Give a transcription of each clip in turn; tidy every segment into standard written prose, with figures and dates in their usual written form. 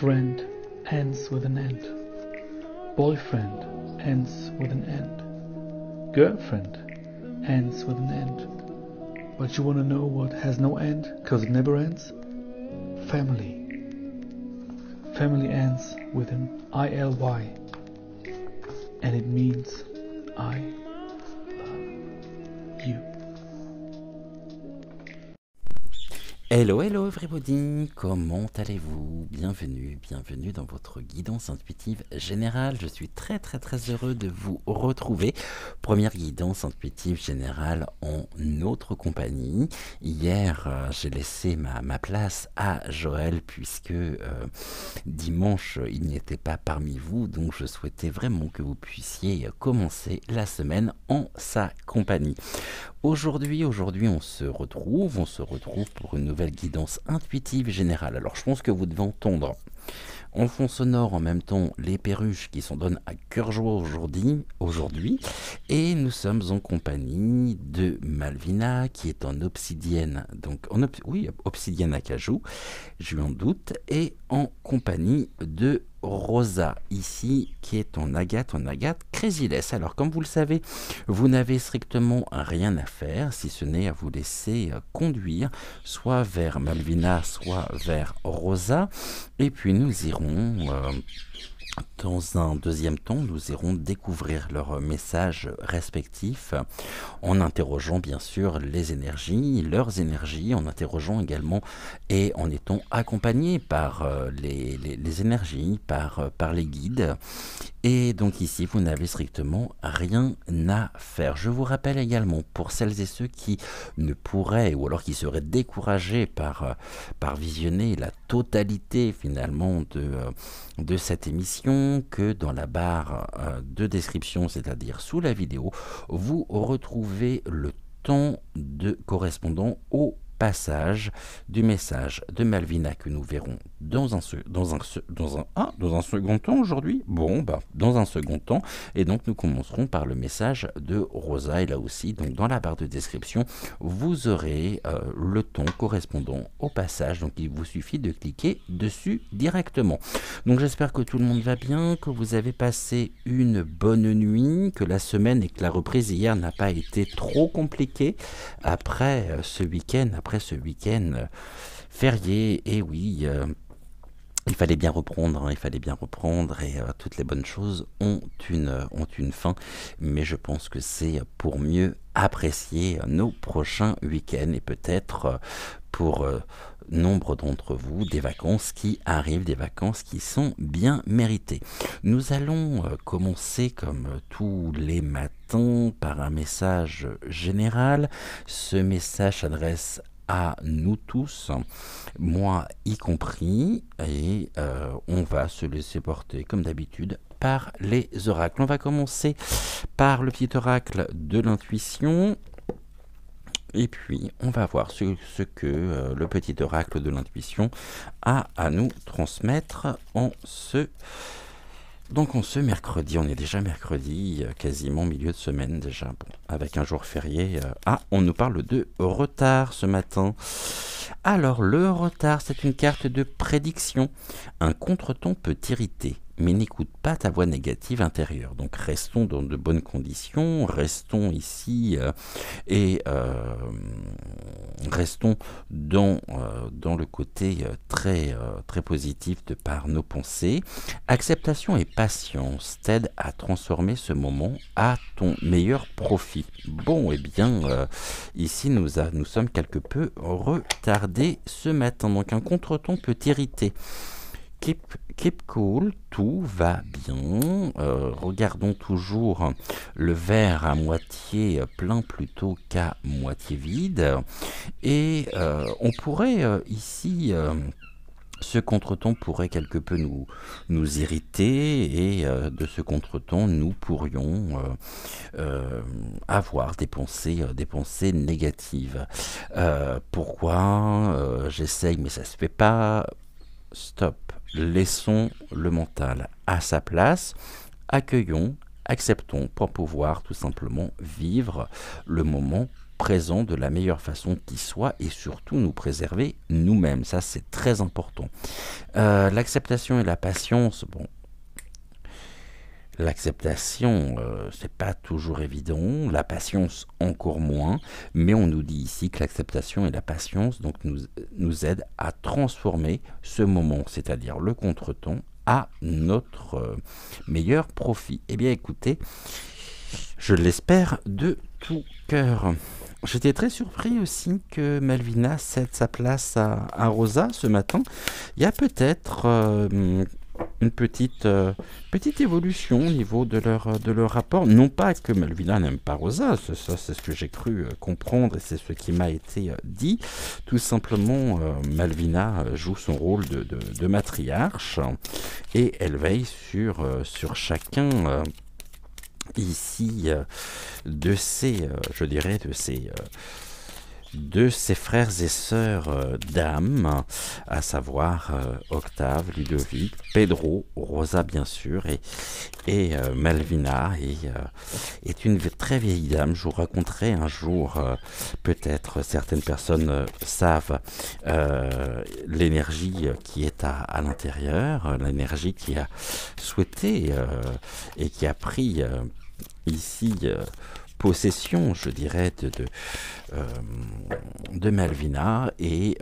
Friend ends with an end. Boyfriend ends with an end. Girlfriend ends with an end. But you wanna know what has no end, cause it never ends? Family. Family ends with an ILY. And it means I love you. Hello, hello everybody, comment allez-vous? Bienvenue dans votre guidance intuitive générale. Je suis très heureux de vous retrouver. Première guidance intuitive générale en notre compagnie. Hier, j'ai laissé ma place à Joël puisque dimanche, il n'était pas parmi vous. Donc je souhaitais vraiment que vous puissiez commencer la semaine en sa compagnie. Aujourd'hui, on se retrouve pour une nouvelle guidance intuitive générale. Alors, je pense que vous devez entendre en fond sonore en même temps les perruches qui s'en donnent à cœur joie aujourd'hui. Et nous sommes en compagnie de Malvina qui est en obsidienne, donc obsidienne acajou, je en doute, et en compagnie de Rosa, ici, qui est en agate Crazy-less. Alors, comme vous le savez, vous n'avez strictement rien à faire, si ce n'est à vous laisser conduire, soit vers Malvina, soit vers Rosa. Et puis, nous irons... dans un deuxième temps, nous irons découvrir leurs messages respectifs en interrogeant bien sûr leurs énergies, en interrogeant également et en étant accompagnés par les énergies, par les guides. Et donc ici, vous n'avez strictement rien à faire. Je vous rappelle également, pour celles et ceux qui ne pourraient, ou alors qui seraient découragés par visionner la totalité finalement de cette émission, que dans la barre de description, c'est-à-dire sous la vidéo, vous retrouvez le temps correspondant au passage du message de Malvina que nous verrons dans un second temps aujourd'hui. Dans un second temps, et donc nous commencerons par le message de Rosa. Et là aussi, donc dans la barre de description, vous aurez le ton correspondant au passage. Donc il vous suffit de cliquer dessus directement. Donc j'espère que tout le monde va bien, que vous avez passé une bonne nuit, que la semaine et que la reprise hier n'a pas été trop compliquée après ce week-end férié. Et oui, il fallait bien reprendre, et toutes les bonnes choses ont une fin, mais je pense que c'est pour mieux apprécier nos prochains week-ends et peut-être pour nombre d'entre vous des vacances qui arrivent, des vacances qui sont bien méritées. Nous allons commencer comme tous les matins par un message général. Ce message s'adresse à nous tous, moi y compris, et on va se laisser porter comme d'habitude par les oracles. On va commencer par le petit oracle de l'intuition, et puis on va voir ce que le petit oracle de l'intuition a à nous transmettre en ce mercredi. On est déjà mercredi, quasiment milieu de semaine déjà, avec un jour férié. On nous parle de retard ce matin. Alors, le retard, c'est une carte de prédiction. Un contretemps peut t'irriter, mais n'écoute pas ta voix négative intérieure. Donc, restons dans de bonnes conditions, restons ici restons dans le côté très positif de par nos pensées. Acceptation et patience t'aident à transformer ce moment à ton meilleur profit. Bon, eh bien, ici nous sommes quelque peu retardés ce matin. Donc un contretemps peut t'irriter. Keep cool, tout va bien. Regardons toujours le verre à moitié plein plutôt qu'à moitié vide. Et on pourrait ici... ce contretemps pourrait quelque peu nous irriter, et de ce contretemps, nous pourrions avoir des pensées négatives. Pourquoi j'essaye, mais ça se fait pas. Stop. Laissons le mental à sa place. Accueillons, acceptons pour pouvoir tout simplement vivre le moment présent de la meilleure façon qui soit et surtout nous préserver nous-mêmes. Ça, c'est très important. L'acceptation et la patience, bon, l'acceptation, c'est pas toujours évident, la patience encore moins, mais on nous dit ici que l'acceptation et la patience donc, nous aident à transformer ce moment, c'est-à-dire le contretemps, à notre meilleur profit. Eh bien écoutez, je l'espère de tout cœur. J'étais très surpris aussi que Malvina cède sa place à Rosa ce matin. Il y a peut-être une petite évolution au niveau de leur rapport. Non pas que Malvina n'aime pas Rosa, ça c'est ce que j'ai cru comprendre et c'est ce qui m'a été dit. Tout simplement, Malvina joue son rôle de matriarche et elle veille sur chacun ici de ses, je dirais, de ses frères et sœurs d'âme, à savoir Octave, Ludovic, Pedro, Rosa bien sûr, et Malvina est une très vieille dame. Je vous raconterai un jour, peut-être certaines personnes savent l'énergie qui est à l'intérieur, l'énergie qui a souhaité et qui a pris ici possession, je dirais, de Malvina. Et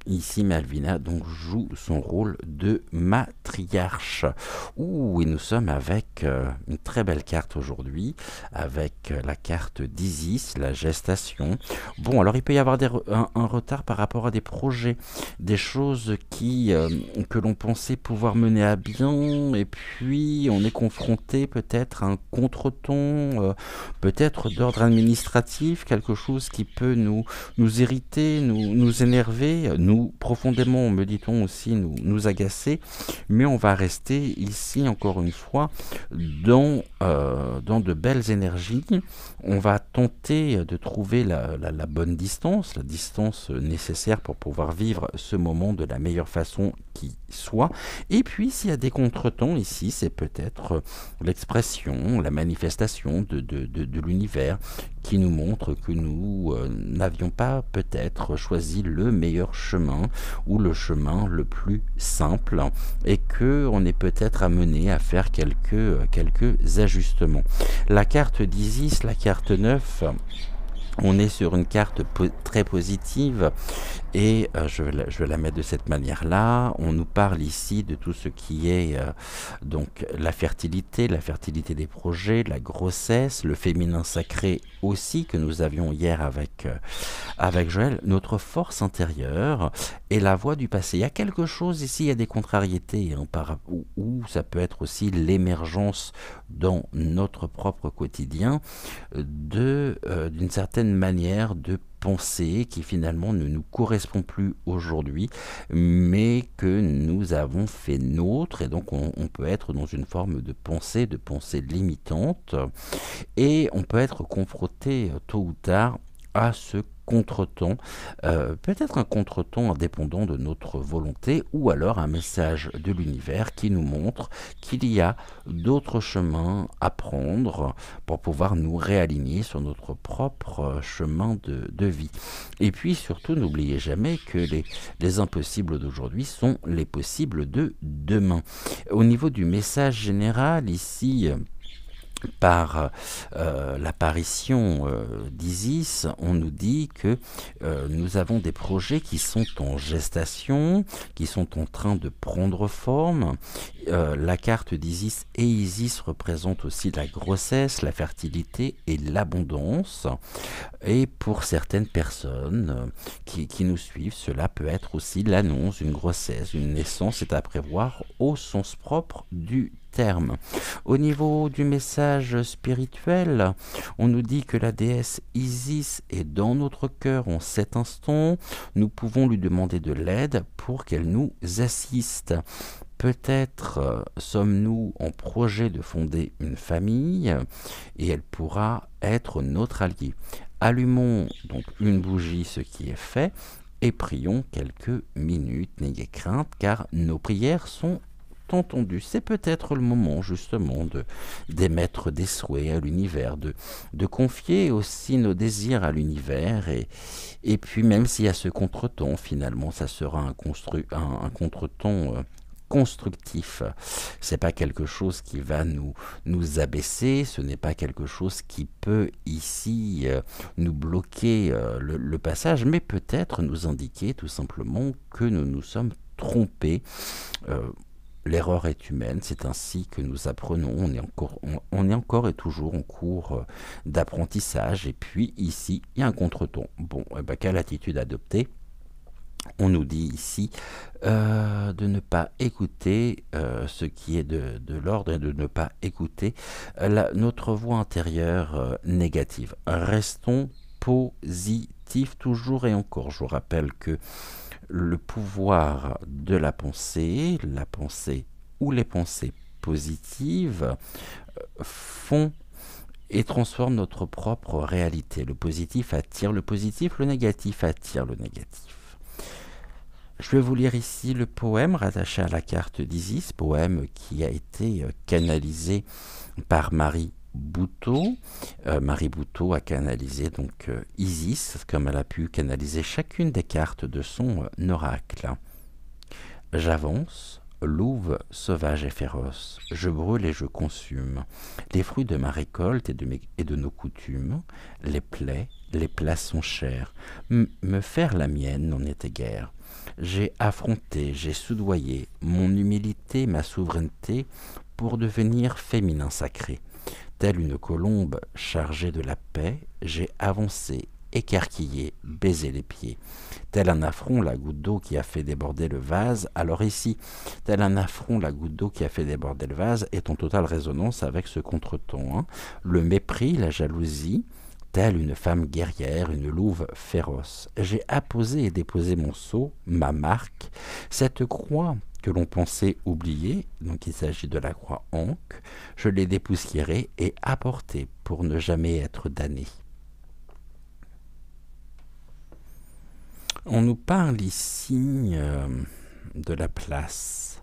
ici, Malvina donc joue son rôle de matriarche. Ouh, et nous sommes avec une très belle carte aujourd'hui, avec la carte d'Isis, la gestation. Bon, alors il peut y avoir un retard par rapport à des projets, des choses que l'on pensait pouvoir mener à bien, et puis on est confronté peut-être à un contretemps, peut-être d'ordre administratif, quelque chose qui peut nous irriter, nous énerver, nous profondément, me dit-on aussi, nous agacer, mais on va rester ici, encore une fois, dans de belles énergies. On va tenter de trouver la bonne distance, la distance nécessaire pour pouvoir vivre ce moment de la meilleure façon qui soit. Et puis, s'il y a des contretemps ici, c'est peut-être l'expression, la manifestation de l'univers qui nous montre que nous n'avions pas peut-être choisi le meilleur chemin ou le chemin le plus simple et que on est peut-être amené à faire quelques ajustements. La carte d'Isis, la carte 9, on est sur une carte très positive et je vais la mettre de cette manière-là. On nous parle ici de tout ce qui est donc la fertilité des projets, la grossesse, le féminin sacré aussi que nous avions hier avec Joël, notre force intérieure et la voix du passé. Il y a quelque chose ici, il y a des contrariétés où ça peut être aussi l'émergence dans notre propre quotidien d'une certaine manière de pensée qui finalement ne nous correspond plus aujourd'hui, mais que nous avons fait nôtre, et donc on peut être dans une forme de pensée limitante, et on peut être confronté tôt ou tard à ce contretemps, peut-être un contretemps indépendant de notre volonté, ou alors un message de l'univers qui nous montre qu'il y a d'autres chemins à prendre pour pouvoir nous réaligner sur notre propre chemin de vie. Et puis surtout, n'oubliez jamais que les impossibles d'aujourd'hui sont les possibles de demain. Au niveau du message général, ici, par l'apparition d'Isis, on nous dit que nous avons des projets qui sont en gestation, qui sont en train de prendre forme. La carte d'Isis et Isis représentent aussi la grossesse, la fertilité et l'abondance. Et pour certaines personnes qui nous suivent, cela peut être aussi l'annonce d'une grossesse, une naissance est à prévoir au sens propre du terme. Au niveau du message spirituel, on nous dit que la déesse Isis est dans notre cœur en cet instant. Nous pouvons lui demander de l'aide pour qu'elle nous assiste. Peut-être sommes-nous en projet de fonder une famille et elle pourra être notre allié. Allumons donc une bougie, ce qui est fait, et prions quelques minutes. N'ayez crainte car nos prières sont entendu. C'est peut-être le moment justement d'émettre des souhaits à l'univers, de confier aussi nos désirs à l'univers et puis même s'il y a ce contretemps, finalement, ça sera un contretemps constructif. C'est pas quelque chose qui va nous abaisser, ce n'est pas quelque chose qui peut ici nous bloquer le passage, mais peut-être nous indiquer tout simplement que nous nous sommes trompés. L'erreur est humaine, c'est ainsi que nous apprenons, on est encore et toujours en cours d'apprentissage, et puis ici, il y a un contretemps. Bon, eh ben, quelle attitude adopter? On nous dit ici de ne pas écouter ce qui est de l'ordre et de ne pas écouter notre voix intérieure négative. Restons positifs toujours et encore. Je vous rappelle que le pouvoir de la pensée ou les pensées positives font et transforment notre propre réalité. Le positif attire le positif, le négatif attire le négatif. Je vais vous lire ici le poème rattaché à la carte d'Isis, poème qui a été canalisé par Marie Boutteau. Marie Boutteau a canalisé donc Isis, comme elle a pu canaliser chacune des cartes de son oracle. J'avance, louve sauvage et féroce, je brûle et je consume les fruits de ma récolte et de nos coutumes, les plats sont chers, me faire la mienne n'en était guère. J'ai affronté, j'ai soudoyé mon humilité, ma souveraineté pour devenir féminin sacré. Telle une colombe chargée de la paix, j'ai avancé, écarquillé, baisé les pieds. Tel un affront, la goutte d'eau qui a fait déborder le vase. Alors ici, tel un affront, la goutte d'eau qui a fait déborder le vase est en totale résonance avec ce contretemps. Hein. Le mépris, la jalousie, telle une femme guerrière, une louve féroce. J'ai apposé et déposé mon sceau, ma marque, cette croix que l'on pensait oublier, donc il s'agit de la croix Ankh, je l'ai dépoussiérée et apportée pour ne jamais être damnée. On nous parle ici de la place,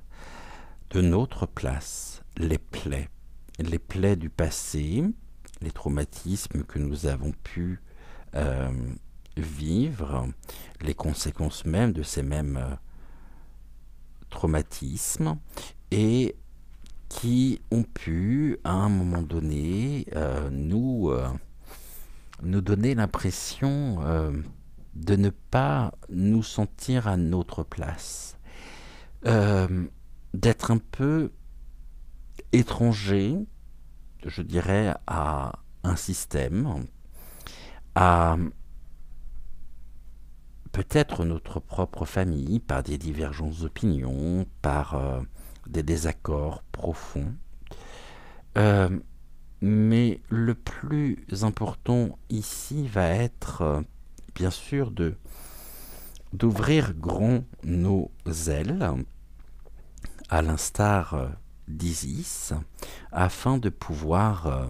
de notre place, les plaies du passé, les traumatismes que nous avons pu vivre, les conséquences même de ces mêmes traumatismes et qui ont pu à un moment donné nous donner l'impression de ne pas nous sentir à notre place, d'être un peu étranger, je dirais, à un système, à peut-être notre propre famille, par des divergences d'opinion, par des désaccords profonds. Mais le plus important ici va être, bien sûr, d'ouvrir grand nos ailes, à l'instar d'Isis, afin de pouvoir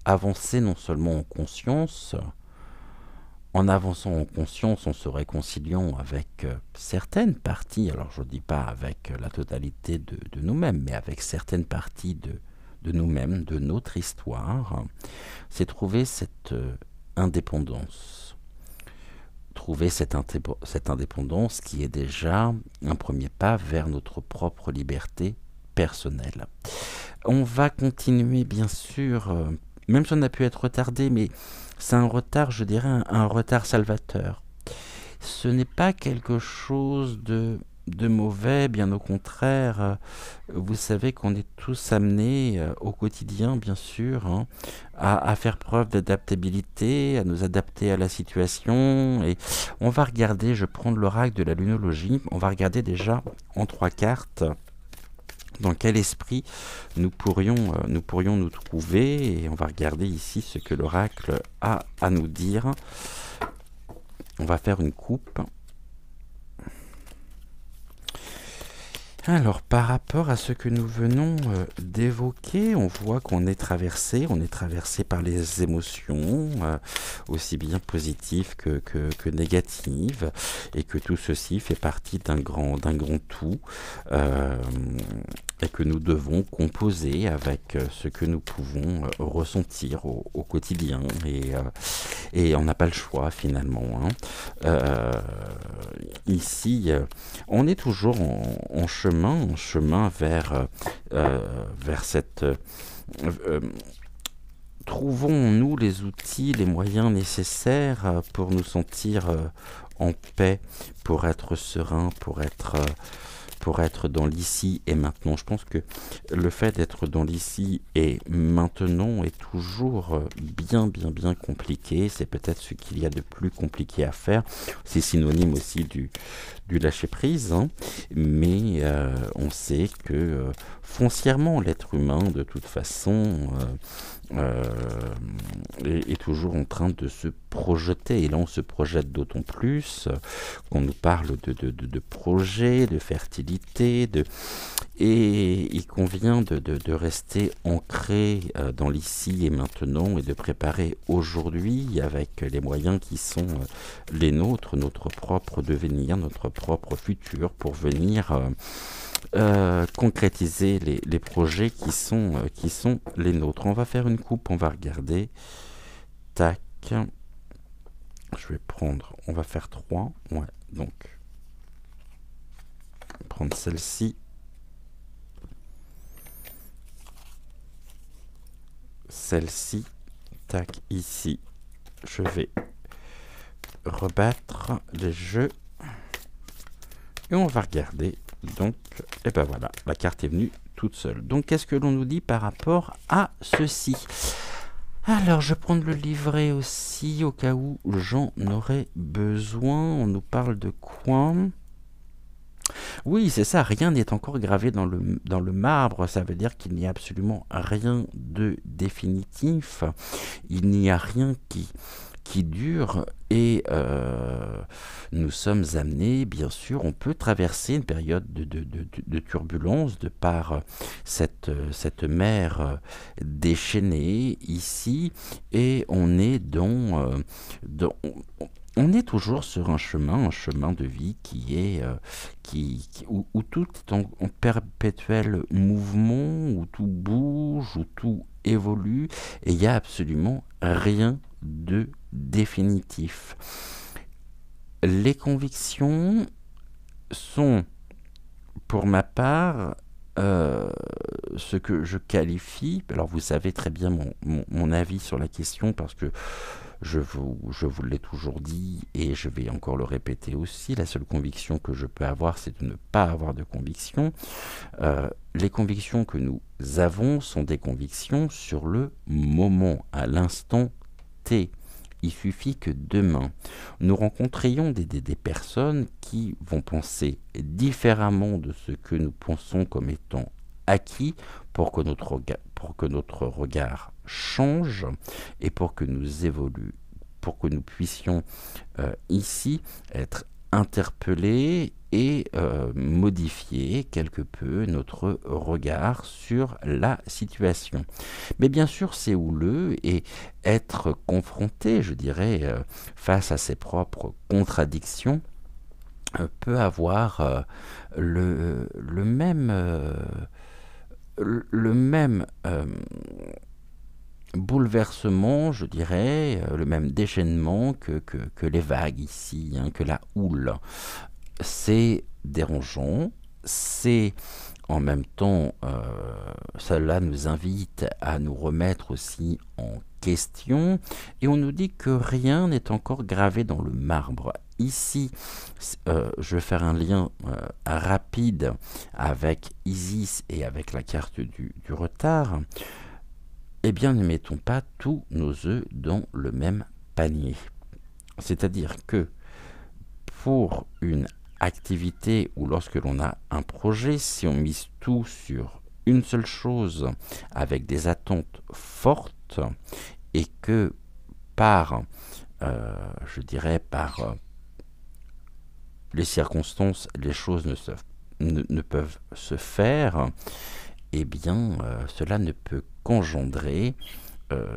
avancer non seulement en conscience. En avançant en conscience, en se réconciliant avec certaines parties, alors je ne dis pas avec la totalité de nous-mêmes, mais avec certaines parties de nous-mêmes, de notre histoire, c'est trouver cette indépendance. Trouver cette indépendance qui est déjà un premier pas vers notre propre liberté personnelle. On va continuer, bien sûr, même si on a pu être retardé, mais c'est un retard, je dirais, un retard salvateur. Ce n'est pas quelque chose de mauvais, bien au contraire. Vous savez qu'on est tous amenés au quotidien, bien sûr, hein, à faire preuve d'adaptabilité, à nous adapter à la situation. Et on va regarder, je prends l'oracle de la lunologie, on va regarder déjà en 3 cartes dans quel esprit nous pourrions nous trouver, et on va regarder ici ce que l'oracle a à nous dire. On va faire une coupe. Alors, par rapport à ce que nous venons d'évoquer, on voit qu'on est traversé, par les émotions, aussi bien positives que négatives, et que tout ceci fait partie d'un grand tout, et que nous devons composer avec ce que nous pouvons ressentir au quotidien, et on n'a pas le choix finalement, hein. Ici, on est toujours en chemin vers cette... trouvons-nous les outils, les moyens nécessaires pour nous sentir en paix, pour être serein, pour être dans l'ici et maintenant. Je pense que le fait d'être dans l'ici et maintenant est toujours bien compliqué. C'est peut-être ce qu'il y a de plus compliqué à faire. C'est synonyme aussi du lâcher-prise, hein. Mais on sait que foncièrement, l'être humain, de toute façon, est toujours en train de se projeter. Et là, on se projette d'autant plus qu'on nous parle de projets, de fertilité, et il convient de rester ancré dans l'ici et maintenant, et de préparer aujourd'hui avec les moyens qui sont les nôtres, notre propre devenir, notre propre futur, pour venir concrétiser les projets qui sont les nôtres. On va faire une coupe, on va regarder. Tac. Je vais prendre, on va faire 3. Ouais, donc prendre celle-ci. Celle-ci. Tac, ici. Je vais rebattre les jeux. Et on va regarder. Donc, et ben voilà, la carte est venue toute seule. Donc, qu'est-ce que l'on nous dit par rapport à ceci? Alors, je vais prendre le livret aussi, au cas où j'en aurais besoin. On nous parle de quoi? Oui, c'est ça, rien n'est encore gravé dans le marbre. Ça veut dire qu'il n'y a absolument rien de définitif. Il n'y a rien qui dure, et nous sommes amenés, bien sûr, on peut traverser une période de turbulence de par cette mer déchaînée ici, et on est on est toujours sur un chemin de vie qui est où tout est en perpétuel mouvement, où tout bouge, où tout évolue, et il n'y a absolument rien de définitif. Les convictions sont, pour ma part, ce que je qualifie, alors vous savez très bien mon avis sur la question, parce que je vous l'ai toujours dit, et je vais encore le répéter aussi, la seule conviction que je peux avoir, c'est de ne pas avoir de conviction. Les convictions que nous avons sont des convictions sur le moment, à l'instant T. Il suffit que demain, nous rencontrions des personnes qui vont penser différemment de ce que nous pensons comme étant acquis, pour que notre regard change, et pour que nous puissions ici être interpellés et modifier quelque peu notre regard sur la situation. Mais bien sûr, c'est houleux, et être confronté, je dirais, face à ses propres contradictions, peut avoir le même bouleversement, je dirais, le même déchaînement que les vagues ici, hein, que la houle. C'est dérangeant, c'est en même temps, cela nous invite à nous remettre aussi en question, et on nous dit que rien n'est encore gravé dans le marbre. Ici, je vais faire un lien rapide avec Isis et avec la carte du retard. Eh bien, ne mettons pas tous nos œufs dans le même panier. C'est-à-dire que pour une activité, ou lorsque l'on a un projet, si on mise tout sur une seule chose avec des attentes fortes, et que par les circonstances, les choses ne peuvent se faire, eh bien, cela ne peut qu'engendrer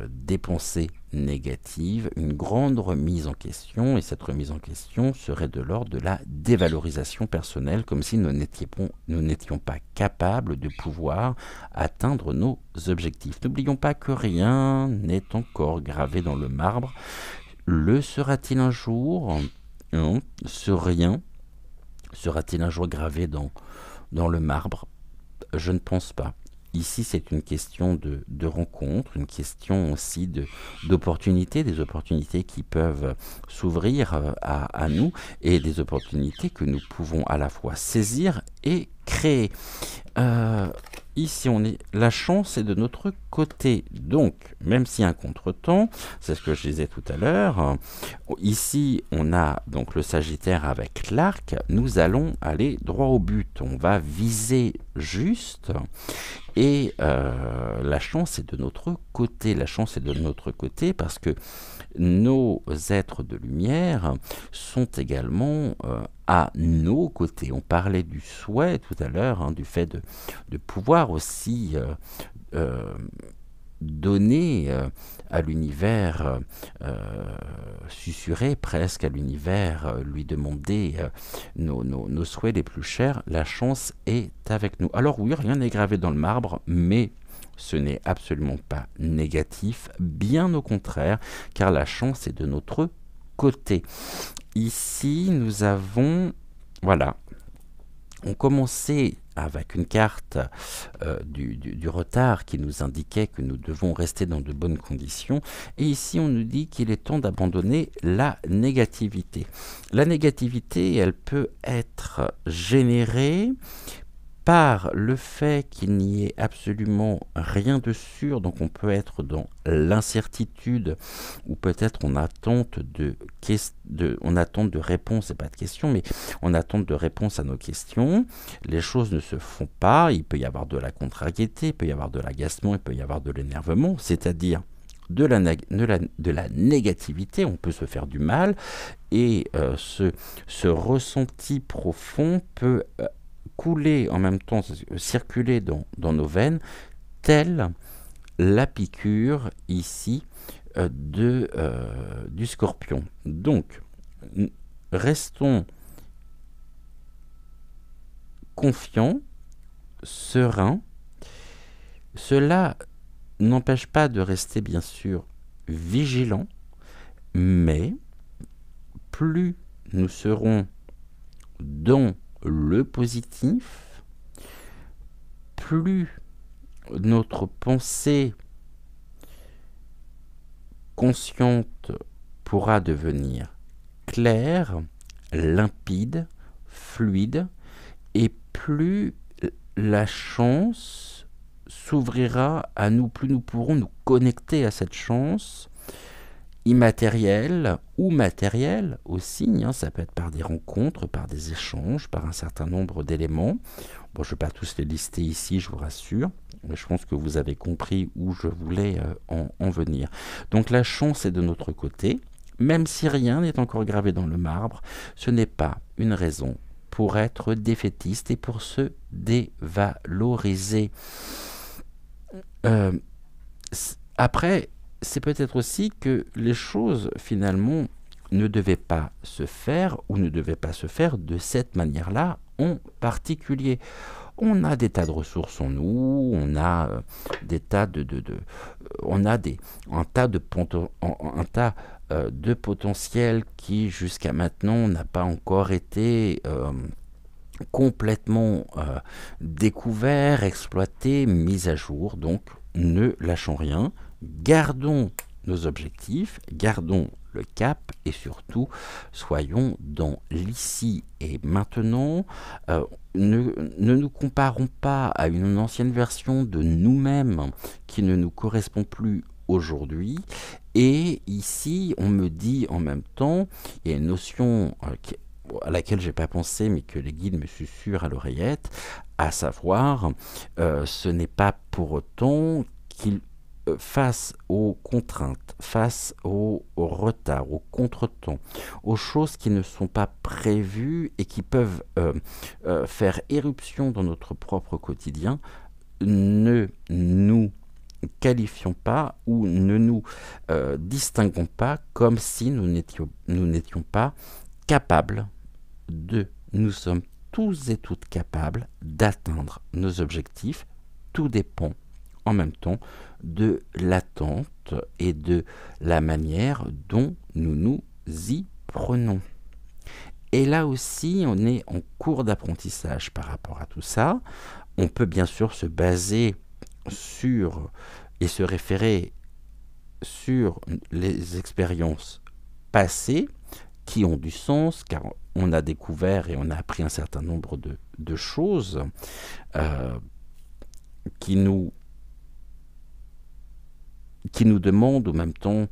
des pensées négatives, une grande remise en question, et cette remise en question serait de l'ordre de la dévalorisation personnelle, comme si nous n'étions pas capables de pouvoir atteindre nos objectifs. N'oublions pas que rien n'est encore gravé dans le marbre. Le sera-t-il un jour? Non. Ce rien sera-t-il un jour gravé dans le marbre? Je ne pense pas. Ici, c'est une question de rencontre, une question aussi d'opportunités, des opportunités qui peuvent s'ouvrir à nous et des opportunités que nous pouvons à la fois saisir et créer. Ici, la chance est de notre côté. Donc, même s'il y a un contretemps, c'est ce que je disais tout à l'heure, ici, on a donc le Sagittaire avec l'arc. Nous allons aller droit au but. On va viser juste. Et la chance est de notre côté. La chance est de notre côté parce que nos êtres de lumière sont également à nos côtés. On parlait du souhait tout à l'heure, du fait de pouvoir aussi donner à l'univers, susurrer presque à l'univers, lui demander nos souhaits les plus chers. La chance est avec nous. Alors oui, rien n'est gravé dans le marbre, mais ce n'est absolument pas négatif, bien au contraire, car la chance est de notre côté. Ici, nous avons, voilà, on commençait avec une carte du retard qui nous indiquait que nous devons rester dans de bonnes conditions. Et ici, on nous dit qu'il est temps d'abandonner la négativité. La négativité, elle peut être générée par le fait qu'il n'y ait absolument rien de sûr, donc on peut être dans l'incertitude, ou peut-être en attente de réponse, et pas de questions, mais en attente de réponse à nos questions. Les choses ne se font pas, il peut y avoir de la contrariété, il peut y avoir de l'agacement, il peut y avoir de l'énervement, c'est-à-dire de la négativité, on peut se faire du mal, et ce ressenti profond peut couler en même temps, circuler dans nos veines, telle la piqûre ici du scorpion. Donc, restons confiants, sereins. Cela n'empêche pas de rester bien sûr vigilants, mais plus nous serons dans le positif, plus notre pensée consciente pourra devenir claire, limpide, fluide, et plus la chance s'ouvrira à nous, plus nous pourrons nous connecter à cette chance immatérielle ou matérielle aussi, ça peut être par des rencontres, par des échanges, par un certain nombre d'éléments. Bon, je ne vais pas tous les lister ici, je vous rassure, mais je pense que vous avez compris où je voulais en venir. Donc la chance est de notre côté, même si rien n'est encore gravé dans le marbre, ce n'est pas une raison pour être défaitiste et pour se dévaloriser. Après, c'est peut-être aussi que les choses, finalement, ne devaient pas se faire ou ne devaient pas se faire de cette manière-là en particulier. On a des tas de ressources en nous, on a des tas un tas de potentiel qui, jusqu'à maintenant, n'a pas encore été complètement découvert, exploité, mis à jour. Donc, ne lâchons rien. Gardons nos objectifs, gardons le cap et surtout soyons dans l'ici et maintenant. Ne nous comparons pas à une ancienne version de nous-mêmes qui ne nous correspond plus aujourd'hui. Et ici, on me dit en même temps, il y a une notion à laquelle je n'ai pas pensé, mais que les guides me susurrent à l'oreillette, à savoir, ce n'est pas pour autant qu'il face aux contraintes, face au retard, aux contretemps, aux choses qui ne sont pas prévues et qui peuvent faire éruption dans notre propre quotidien, ne nous qualifions pas ou ne nous distinguons pas comme si nous n'étions pas capables de. Nous sommes tous et toutes capables d'atteindre nos objectifs. Tout dépend en même temps de l'attente et de la manière dont nous nous y prenons. Et là aussi, on est en cours d'apprentissage par rapport à tout ça. On peut bien sûr se baser sur et se référer sur les expériences passées qui ont du sens, car on a découvert et on a appris un certain nombre de choses qui nous demandent en même temps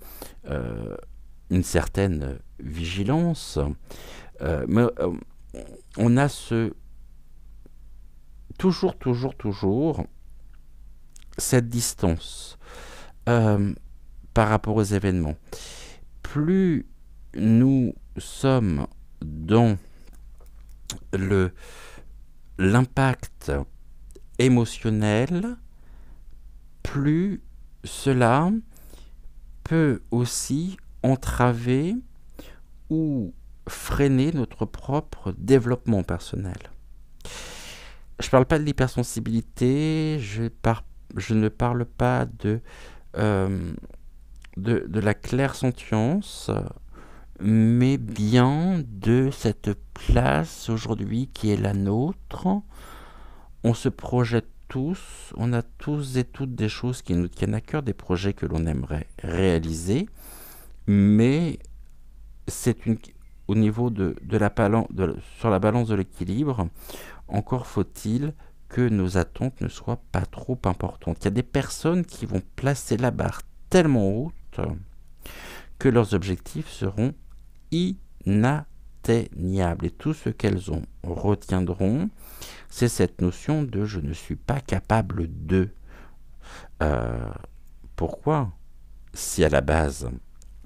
une certaine vigilance. Mais on a toujours cette distance par rapport aux événements. Plus nous sommes dans l'impact émotionnel, plus cela peut aussi entraver ou freiner notre propre développement personnel. Je ne parle pas de l'hypersensibilité, je ne parle pas de la clairsentience, mais bien de cette place aujourd'hui qui est la nôtre. On se projette tous, on a tous et toutes des choses qui nous tiennent à cœur, des projets que l'on aimerait réaliser, mais c'est au niveau de la balance, sur la balance de l'équilibre, encore faut-il que nos attentes ne soient pas trop importantes. Il y a des personnes qui vont placer la barre tellement haute que leurs objectifs seront inatteignables. Et tout ce qu'elles retiendront, c'est cette notion de « je ne suis pas capable de ». Pourquoi ? Si à la base,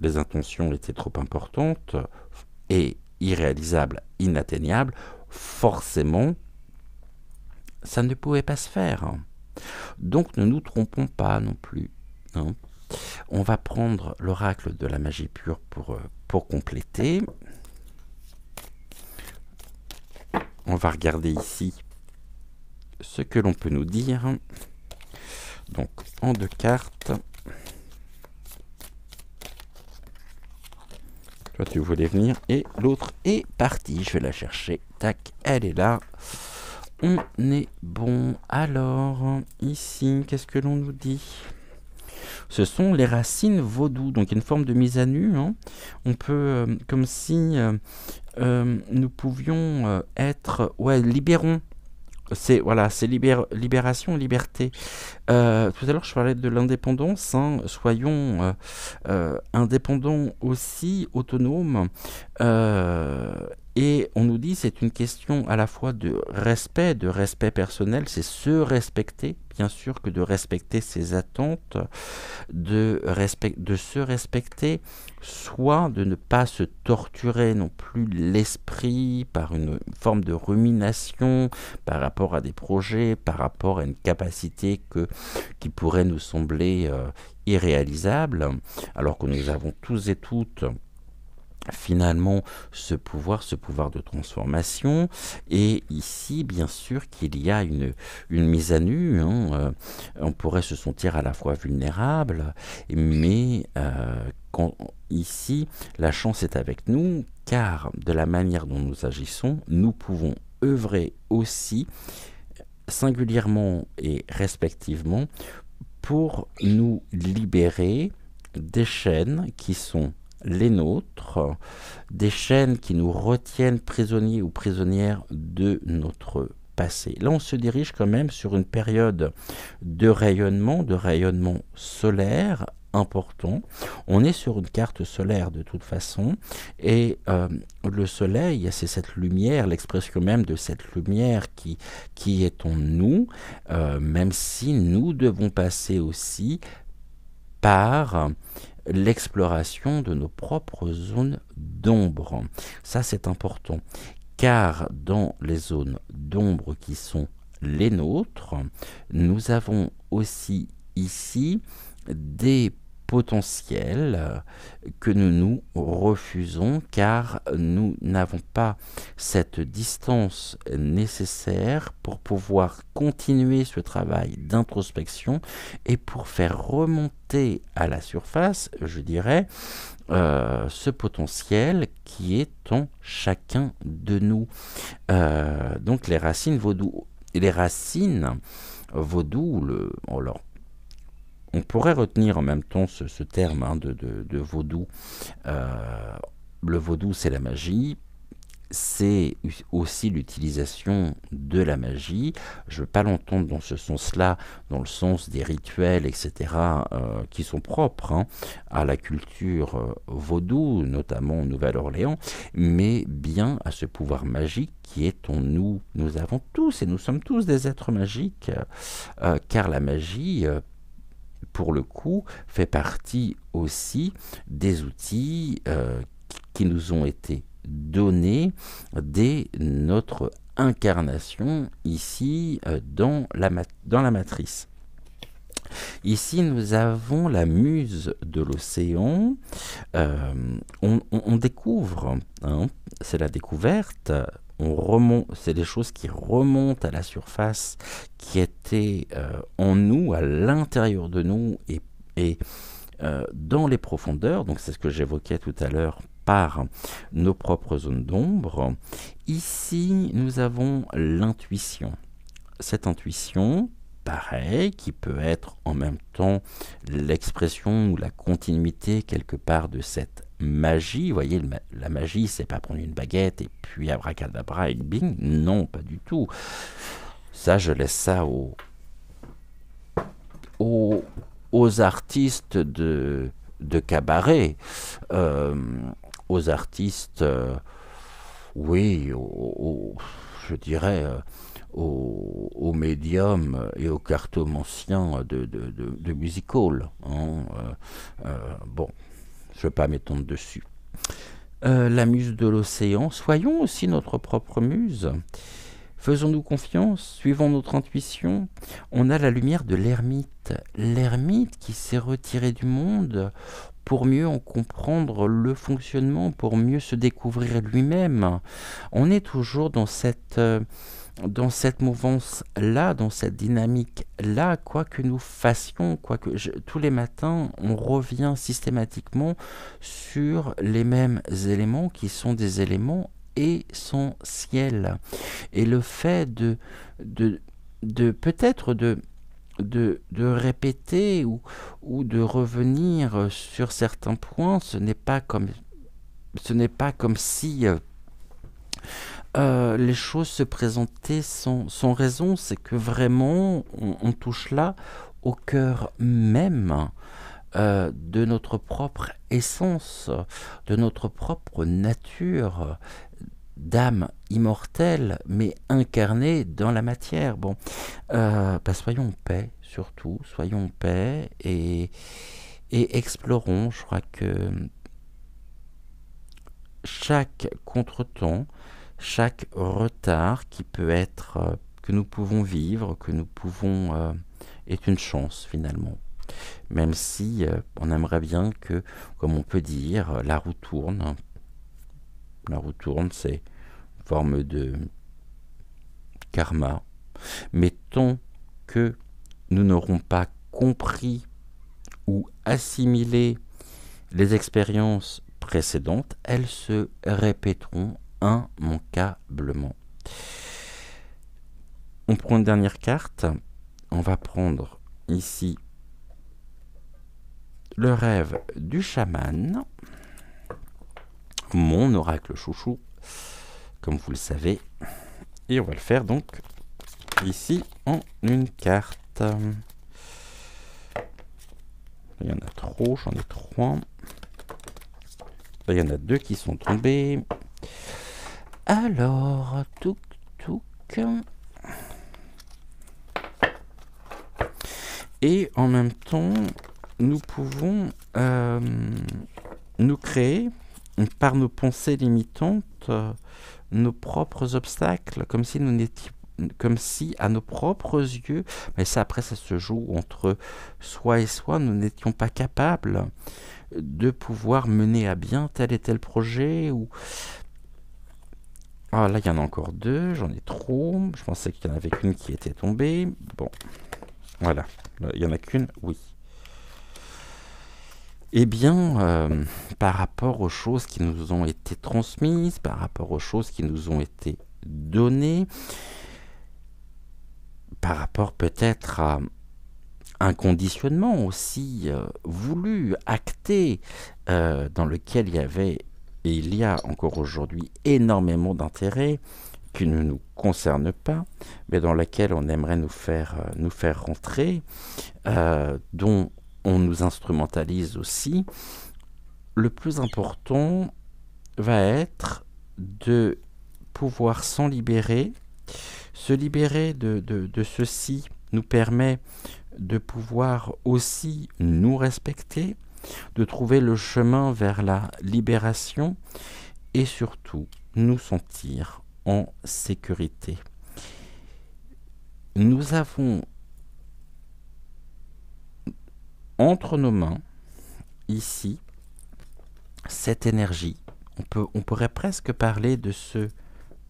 les intentions étaient trop importantes et irréalisables, inatteignables, forcément, ça ne pouvait pas se faire. Donc ne nous trompons pas non plus. Hein. On va prendre l'oracle de la magie pure pour compléter. On va regarder ici ce que l'on peut nous dire. Donc en 2 cartes. Toi tu voulais venir et l'autre est parti. Je vais la chercher. Tac, elle est là. On est bon. Alors, ici, qu'est-ce que l'on nous dit ? Ce sont les racines vaudou, donc il y a une forme de mise à nu. Hein. On peut, comme si nous pouvions être, libérons. C'est libération, liberté. Tout à l'heure, je parlais de l'indépendance. Hein. Soyons indépendants aussi, autonomes. Et on nous dit c'est une question à la fois de respect personnel, c'est se respecter, bien sûr que de respecter ses attentes, de se respecter, soit de ne pas se torturer non plus l'esprit par une forme de rumination par rapport à des projets, par rapport à une capacité qui pourrait nous sembler irréalisable, alors que nous avons tous et toutes finalement ce pouvoir de transformation. Et ici bien sûr qu'il y a une mise à nu, hein, on pourrait se sentir à la fois vulnérable, mais ici la chance est avec nous, car de la manière dont nous agissons, nous pouvons œuvrer aussi singulièrement et respectivement pour nous libérer des chaînes qui sont les nôtres, des chaînes qui nous retiennent prisonniers ou prisonnières de notre passé. Là, on se dirige quand même sur une période de rayonnement solaire important. On est sur une carte solaire de toute façon, et le soleil, c'est cette lumière, l'expression même de cette lumière qui est en nous, même si nous devons passer aussi par l'exploration de nos propres zones d'ombre. Ça, c'est important, car dans les zones d'ombre qui sont les nôtres, nous avons aussi ici des potentiels que nous nous refusons, car nous n'avons pas cette distance nécessaire pour pouvoir continuer ce travail d'introspection et pour faire remonter à la surface, je dirais, ce potentiel qui est en chacun de nous. Donc les racines vaudou, alors, on pourrait retenir en même temps ce terme hein, de vaudou. Le vaudou, c'est la magie. C'est aussi l'utilisation de la magie. Je ne veux pas l'entendre dans ce sens-là, dans le sens des rituels, etc., qui sont propres hein, à la culture vaudou, notamment en Nouvelle-Orléans, mais bien à ce pouvoir magique qui est en nous. Nous avons tous, et nous sommes tous des êtres magiques, car la magie pour le coup, fait partie aussi des outils qui nous ont été donnés dès notre incarnation ici dans la matrice. Ici, nous avons la muse de l'océan. On découvre, hein, c'est la découverte. On remonte, c'est des choses qui remontent à la surface, qui étaient en nous, à l'intérieur de nous et dans les profondeurs. Donc c'est ce que j'évoquais tout à l'heure par nos propres zones d'ombre. Ici, nous avons l'intuition. Cette intuition, pareil, qui peut être en même temps l'expression ou la continuité quelque part de cette magie. Vous voyez, la magie, c'est pas prendre une baguette et puis abracadabra et bing. Non, pas du tout. Ça, je laisse ça aux artistes de cabaret, aux artistes, oui, je dirais, aux médiums et aux cartomanciens de music hall. Hein, bon, je ne vais pas m'étendre dessus. La muse de l'océan, soyons aussi notre propre muse. Faisons-nous confiance, suivons notre intuition. On a la lumière de l'ermite qui s'est retiré du monde pour mieux en comprendre le fonctionnement, pour mieux se découvrir lui-même. On est toujours dans cette mouvance-là, dans cette dynamique-là, quoi que nous fassions, tous les matins, on revient systématiquement sur les mêmes éléments qui sont des éléments essentiels. Et le fait de peut-être de répéter ou de revenir sur certains points, ce n'est pas comme si les choses se présentaient sans raison. C'est que vraiment on touche là au cœur même de notre propre essence, de notre propre nature d'âme immortelle, mais incarnée dans la matière. Bon, soyons en paix, surtout, soyons en paix et explorons. Je crois que chaque contretemps, chaque retard qui peut être, que nous pouvons vivre, que nous pouvons, est une chance finalement. Même si on aimerait bien que, comme on peut dire, la roue tourne. La roue tourne, c'est une forme de karma. Mais tant que nous n'aurons pas compris ou assimilé les expériences précédentes, elles se répéteront immanquablement. On prend une dernière carte. On va prendre ici le rêve du chaman. Mon oracle chouchou, comme vous le savez. Et on va le faire donc ici en une carte. Il y en a trop, j'en ai 3. Il y en a 2 qui sont tombés. Alors, touc. Et en même temps, nous pouvons nous créer, par nos pensées limitantes, nos propres obstacles, comme si nous n'étions, comme si à nos propres yeux, mais ça après ça se joue entre soi et soi, nous n'étions pas capables de pouvoir mener à bien tel et tel projet. Ou ah, là il y en a encore deux, j'en ai trop, je pensais qu'il y en avait qu'une qui était tombée. Bon, voilà, il y en a qu'une, oui. Eh bien, par rapport aux choses qui nous ont été transmises, par rapport aux choses qui nous ont été données, par rapport peut-être à un conditionnement aussi voulu, acté, dans lequel il y avait et il y a encore aujourd'hui énormément d'intérêts qui ne nous concernent pas, mais dans lequel on aimerait nous faire rentrer, dont on nous instrumentalise aussi. Le plus important va être de pouvoir s'en libérer. Se libérer de ceci nous permet de pouvoir aussi nous respecter, de trouver le chemin vers la libération et surtout nous sentir en sécurité. Nous avons entre nos mains, ici, cette énergie. On pourrait presque parler de ce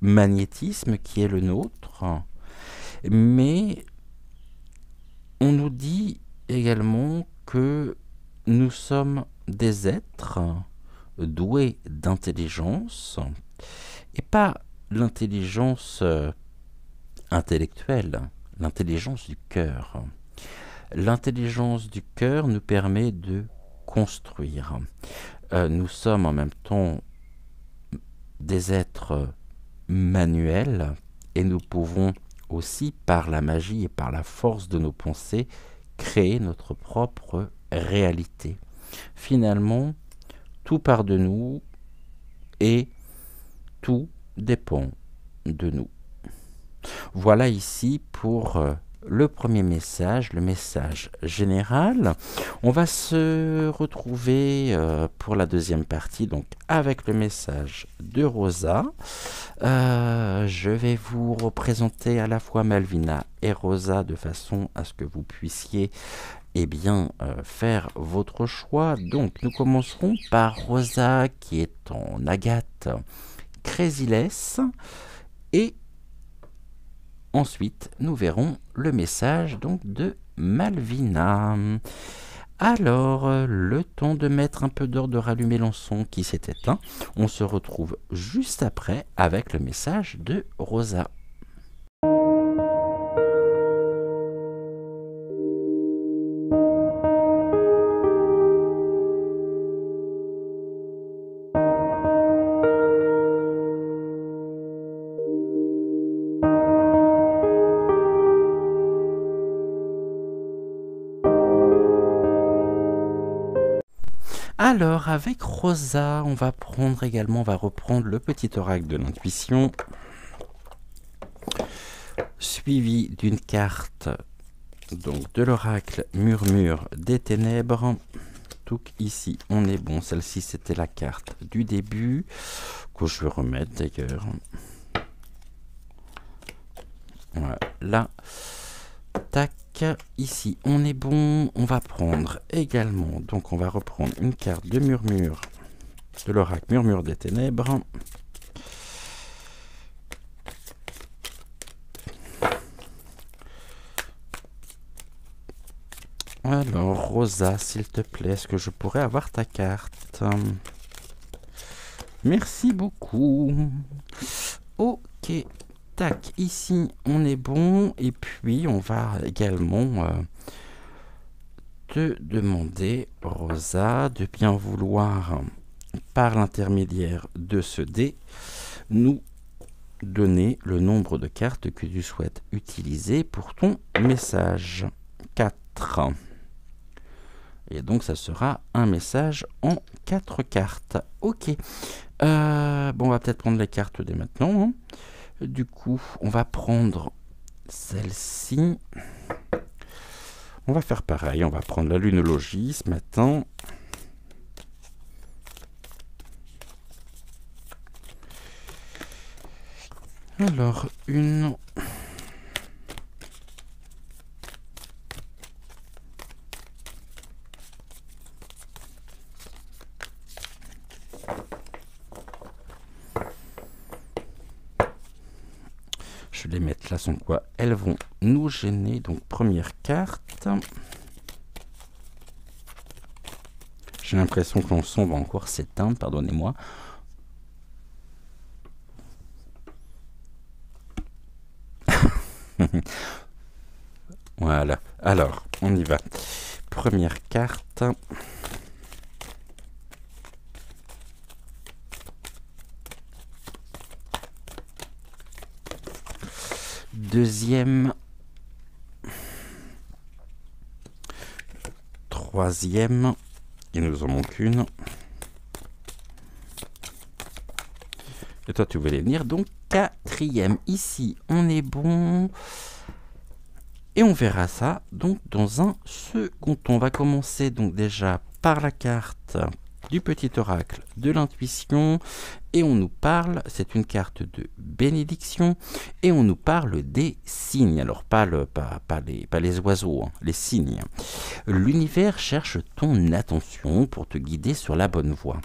magnétisme qui est le nôtre, mais on nous dit également que nous sommes des êtres doués d'intelligence, et pas l'intelligence intellectuelle, l'intelligence du cœur. L'intelligence du cœur nous permet de construire. Nous sommes en même temps des êtres manuels et nous pouvons aussi, par la magie et par la force de nos pensées, créer notre propre réalité. Finalement, tout part de nous et tout dépend de nous. Voilà ici pour le premier message, le message général. On va se retrouver pour la deuxième partie, donc avec le message de Rosa. Je vais vous représenter à la fois Malvina et Rosa de façon à ce que vous puissiez faire votre choix. Donc nous commencerons par Rosa qui est en agate Crazy-less et ensuite, nous verrons le message donc de Malvina. Alors, le temps de mettre un peu d'ordre, de rallumer l'enson qui s'est éteint. On se retrouve juste après avec le message de Rosa. Alors, avec Rosa, on va reprendre le petit oracle de l'intuition, suivi d'une carte donc de l'oracle Murmure des Ténèbres. Donc ici, on est bon. Celle-ci, c'était la carte du début, que je vais remettre d'ailleurs. Voilà. Tac. Ici, on est bon. On va prendre également, donc on va reprendre une carte de Murmure, de l'oracle Murmure des Ténèbres. Alors, Rosa, s'il te plaît, est-ce que je pourrais avoir ta carte? Merci beaucoup. Ok. Tac, ici on est bon, et puis on va également te demander, Rosa, de bien vouloir, par l'intermédiaire de ce dé, nous donner le nombre de cartes que tu souhaites utiliser pour ton message. 4. Et donc ça sera un message en 4 cartes. Ok. Bon, on va peut-être prendre les cartes dès maintenant, hein. Du coup, on va prendre celle-ci. On va faire pareil, on va prendre la lunologie ce matin. Alors, une... Je vais les mettre là, sans quoi elles vont nous gêner. Donc, première carte. J'ai l'impression que mon son va encore s'éteindre, pardonnez-moi. Voilà, alors, on y va. Première carte. Deuxième. Troisième. Il nous en manque une. Et toi, tu voulais venir. Donc, quatrième. Ici, on est bon. Et on verra ça donc dans un second temps. On va commencer donc déjà par la carte du petit oracle de l'intuition. Et on nous parle, c'est une carte de bénédiction. Et on nous parle des signes. Alors pas les oiseaux, hein, les signes. L'univers cherche ton attention pour te guider sur la bonne voie.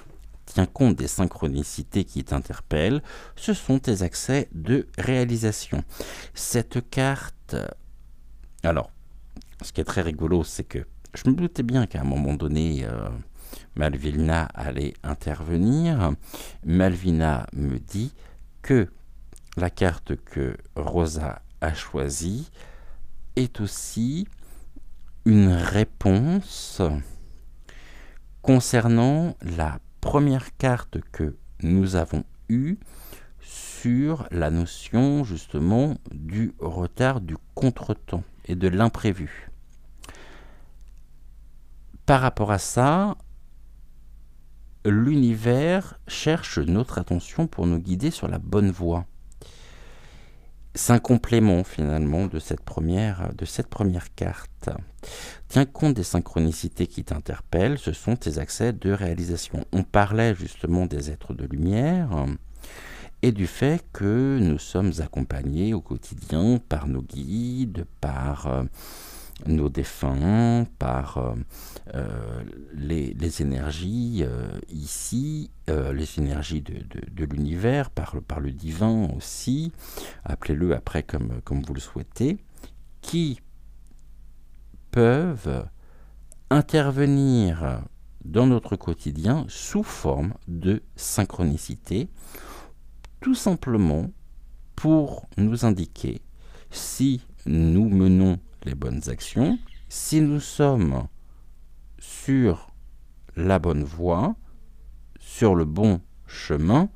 Tiens compte des synchronicités qui t'interpellent. Ce sont tes accès de réalisation. Cette carte... Alors, ce qui est très rigolo, c'est que je me doutais bien qu'à un moment donné, Malvina allait intervenir. Malvina me dit que la carte que Rosa a choisie est aussi une réponse concernant la première carte que nous avons eue sur la notion justement du retard, du contretemps et de l'imprévu. Par rapport à ça, l'univers cherche notre attention pour nous guider sur la bonne voie. C'est un complément finalement de cette première carte. Tiens compte des synchronicités qui t'interpellent, ce sont tes accès de réalisation. On parlait justement des êtres de lumière et du fait que nous sommes accompagnés au quotidien par nos guides, par nos défunts, par les énergies ici, les énergies de l'univers, par le divin aussi, appelez-le après comme vous le souhaitez, qui peuvent intervenir dans notre quotidien sous forme de synchronicité, tout simplement pour nous indiquer si nous menons les bonnes actions, si nous sommes sur la bonne voie, sur le bon chemin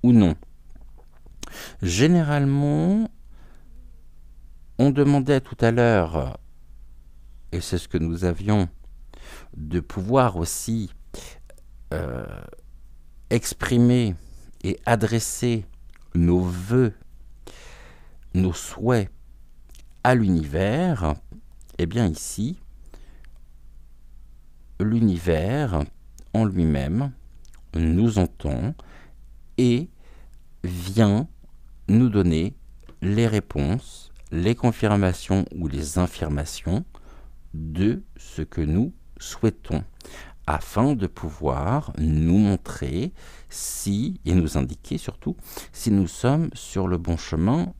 ou non. Généralement, on demandait tout à l'heure, et c'est ce que nous avions, de pouvoir aussi exprimer et adresser nos vœux, nos souhaits à l'univers. Eh bien ici, l'univers en lui-même nous entend et vient nous donner les réponses, les confirmations ou les infirmations de ce que nous souhaitons, afin de pouvoir nous montrer si, et nous indiquer surtout, si nous sommes sur le bon chemin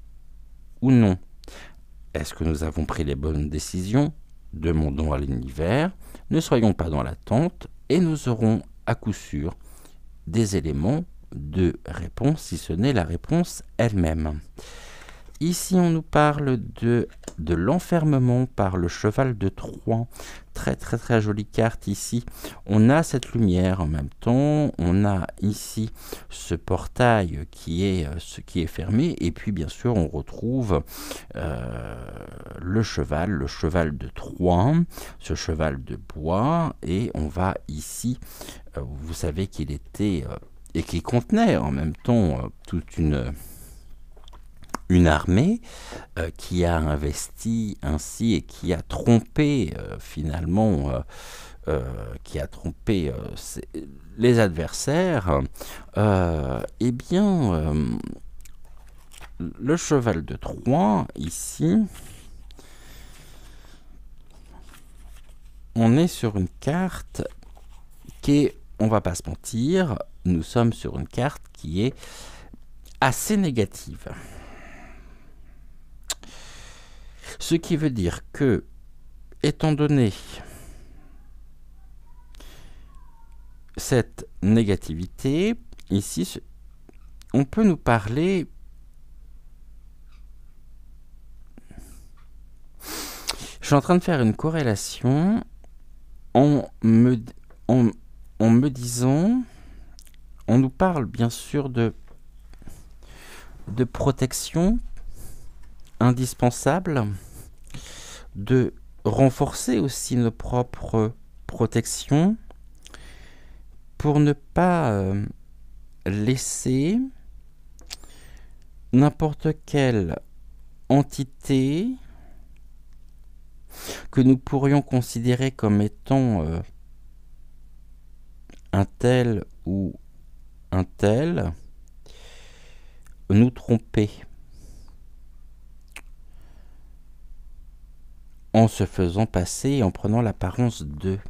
ou non. Est-ce que nous avons pris les bonnes décisions? Demandons à l'univers, ne soyons pas dans l'attente, et nous aurons à coup sûr des éléments de réponse, si ce n'est la réponse elle-même. Ici, on nous parle de l'enfermement par le cheval de Troie. Très très très jolie carte ici. On a cette lumière en même temps. On a ici ce portail qui est fermé. Et puis bien sûr, on retrouve le cheval de Troie, ce cheval de bois. Et on va ici, vous savez qu'il était et qui contenait en même temps toute une armée qui a investi ainsi et qui a trompé finalement, les adversaires, eh bien, le cheval de Troie, ici, on est sur une carte qui est, on va pas se mentir, nous sommes sur une carte qui est assez négative. Ce qui veut dire que, étant donné cette négativité, ici, on peut nous parler. Je suis en train de faire une corrélation en me disant, on nous parle bien sûr de protection indispensable, de renforcer aussi nos propres protections pour ne pas laisser n'importe quelle entité que nous pourrions considérer comme étant un tel ou un tel nous tromper en se faisant passer et en prenant l'apparence d'eux.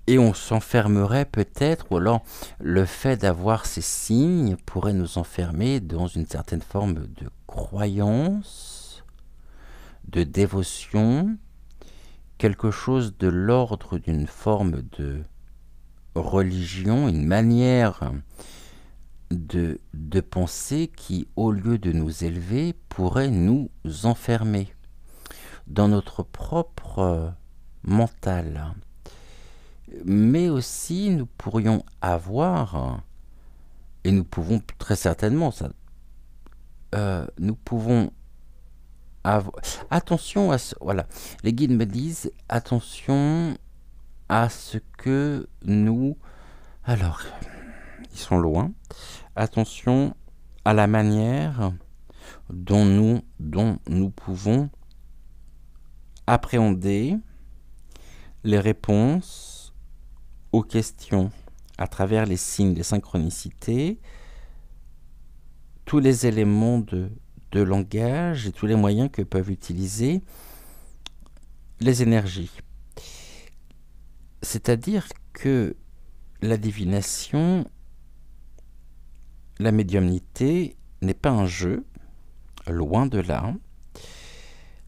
Et on s'enfermerait peut-être, ou alors le fait d'avoir ces signes pourrait nous enfermer dans une certaine forme de croyance, de dévotion, quelque chose de l'ordre d'une forme de religion, une manière de penser qui, au lieu de nous élever, pourrait nous enfermer dans notre propre mental. Mais aussi, nous pourrions avoir, et nous pouvons très certainement, nous pouvons avoir. Attention à ce. Voilà. Les guides me disent attention à ce que nous. Alors, ils sont loin. Attention à la manière dont nous pouvons appréhender les réponses aux questions à travers les signes, les synchronicités, tous les éléments de langage et tous les moyens que peuvent utiliser les énergies. C'est-à-dire que la divination, la médiumnité n'est pas un jeu, loin de là.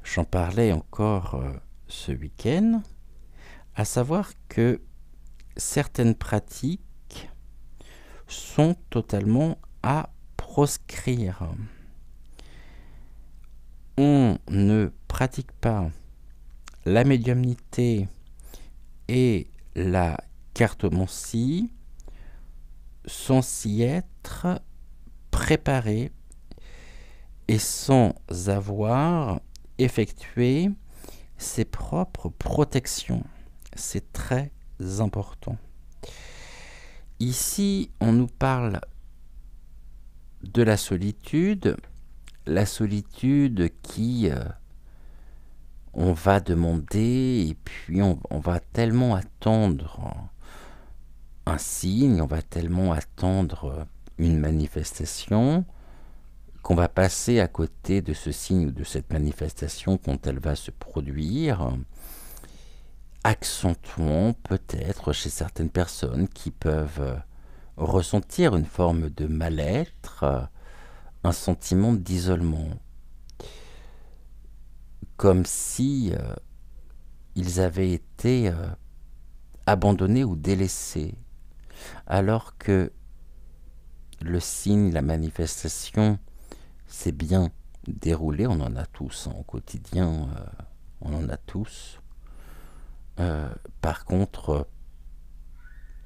J'en parlais encore ce week-end, à savoir que certaines pratiques sont totalement à proscrire. On ne pratique pas la médiumnité et la cartomancie sans s'y être préparé et sans avoir effectué ses propres protections. C'est très important. Ici, on nous parle de la solitude qui, on va demander et puis on va tellement attendre un signe, on va tellement attendre une manifestation qu'on va passer à côté de ce signe ou de cette manifestation quand elle va se produire, accentuant peut-être chez certaines personnes qui peuvent ressentir une forme de mal-être, un sentiment d'isolement, comme si ils avaient été abandonnés ou délaissés, alors que le signe, la manifestation s'est bien déroulé. On en a tous au quotidien, on en a tous. Par contre,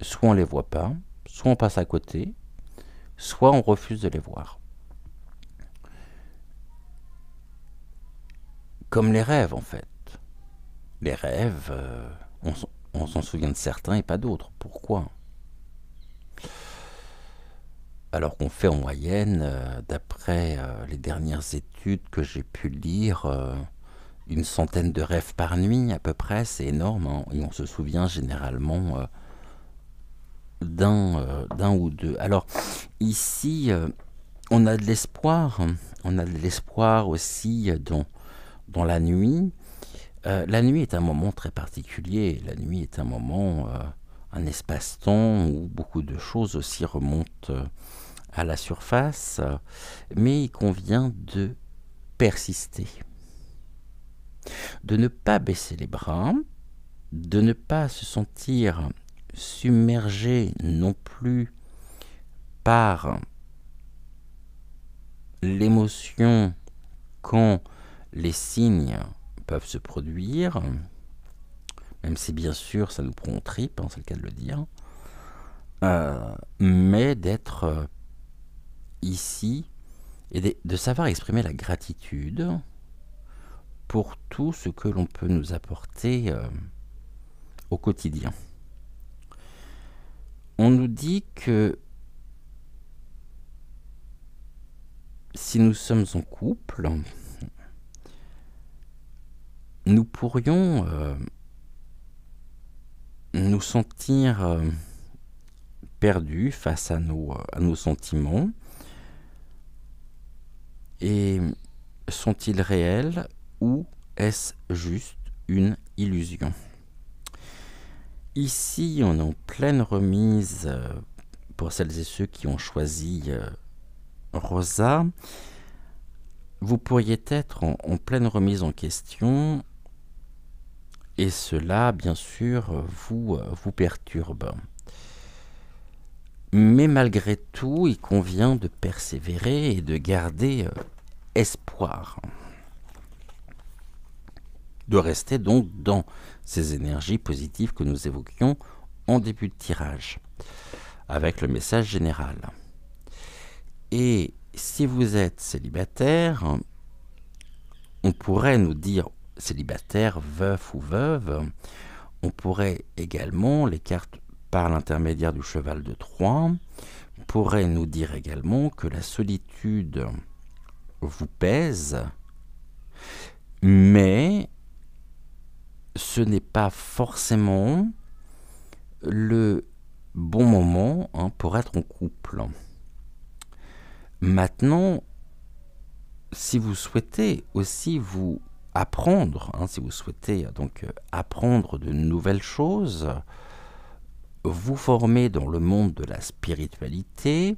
soit on les voit pas, soit on passe à côté, soit on refuse de les voir. Comme les rêves, en fait. Les rêves, on s'en souvient de certains et pas d'autres. Pourquoi ? alors qu'on fait en moyenne, d'après les dernières études que j'ai pu lire, une centaine de rêves par nuit à peu près, c'est énorme, hein, et on se souvient généralement d'un ou deux. Alors ici, on a de l'espoir, on a de l'espoir aussi dans la nuit. La nuit est un moment très particulier, la nuit est un moment, un espace-temps où beaucoup de choses aussi remontent à la surface, mais il convient de persister, de ne pas baisser les bras, de ne pas se sentir submergé non plus par l'émotion quand les signes peuvent se produire, même si bien sûr ça nous prend aux tripes, hein, c'est le cas de le dire, mais d'être ici et de savoir exprimer la gratitude pour tout ce que l'on peut nous apporter au quotidien. On nous dit que si nous sommes en couple, nous pourrions nous sentir perdus face à nos sentiments. Et sont-ils réels ou est-ce juste une illusion? Ici, on est en pleine remise pour celles et ceux qui ont choisi Rosa. Vous pourriez être en pleine remise en question et cela, bien sûr, vous perturbe. Mais malgré tout, il convient de persévérer et de garder espoir. De rester donc dans ces énergies positives que nous évoquions en début de tirage, avec le message général. Et si vous êtes célibataire, on pourrait nous dire célibataire, veuf ou veuve, on pourrait également, les cartes par l'intermédiaire du cheval de Troie, pourrait nous dire également que la solitude vous pèse, mais ce n'est pas forcément le bon moment pour être en couple. Maintenant, si vous souhaitez aussi vous apprendre, si vous souhaitez donc apprendre de nouvelles choses, vous former dans le monde de la spiritualité,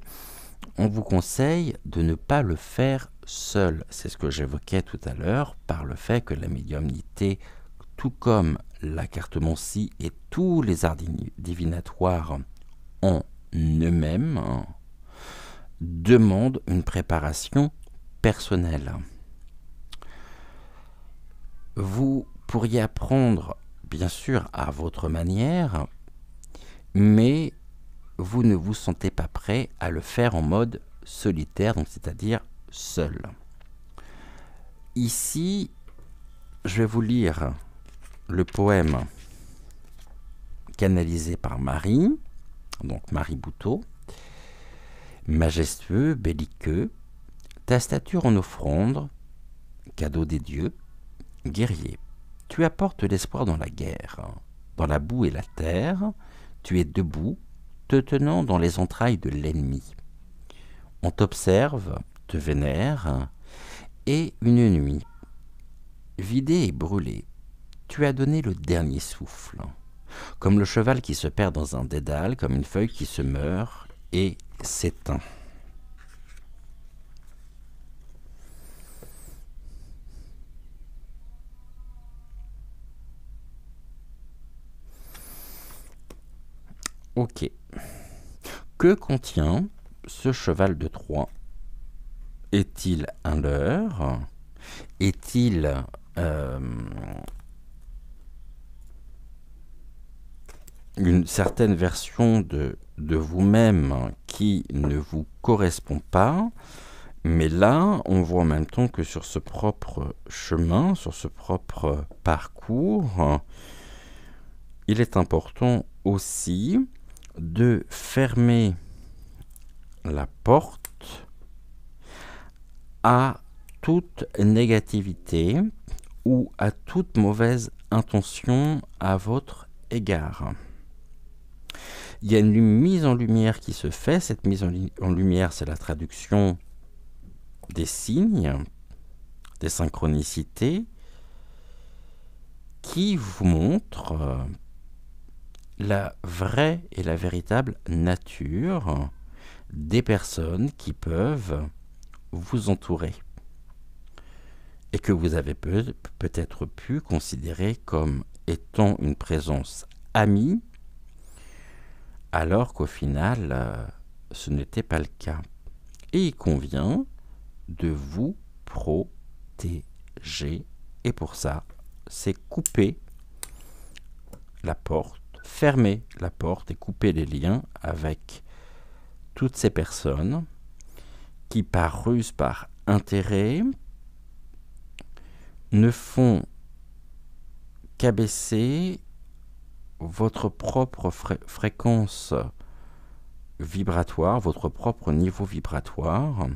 on vous conseille de ne pas le faire seul. C'est ce que j'évoquais tout à l'heure par le fait que la médiumnité, tout comme la cartomancie et tous les arts divinatoires en eux-mêmes, demandent une préparation personnelle. Vous pourriez apprendre, bien sûr, à votre manière, mais vous ne vous sentez pas prêt à le faire en mode solitaire, donc c'est-à-dire seul. Ici, je vais vous lire le poème canalisé par Marie, donc Marie Bouteau. Majestueux, belliqueux, ta stature en offrande, cadeau des dieux, guerrier, tu apportes l'espoir dans la guerre, dans la boue et la terre, tu es debout, te tenant dans les entrailles de l'ennemi. On t'observe, te vénère, et une nuit, vidée et brûlée, tu as donné le dernier souffle, comme le cheval qui se perd dans un dédale, comme une feuille qui se meurt et s'éteint. Ok. Que contient ce cheval de Troie? Est-il un leurre? Est-il une certaine version de vous-même qui ne vous correspond pas? Mais là, on voit en même temps que sur ce propre chemin, sur ce propre parcours, il est important aussi de fermer la porte à toute négativité ou à toute mauvaise intention à votre égard. Il y a une mise en lumière qui se fait. Cette mise en lumière, c'est la traduction des signes, des synchronicités, qui vous montrent la vraie et la véritable nature des personnes qui peuvent vous entourer et que vous avez peut-être pu considérer comme étant une présence amie, alors qu'au final, ce n'était pas le cas. Et il convient de vous protéger. Et pour ça, c'est couper la porte, fermer la porte et couper les liens avec toutes ces personnes qui, par ruse, par intérêt, ne font qu'abaisser votre propre fréquence vibratoire, votre propre niveau vibratoire,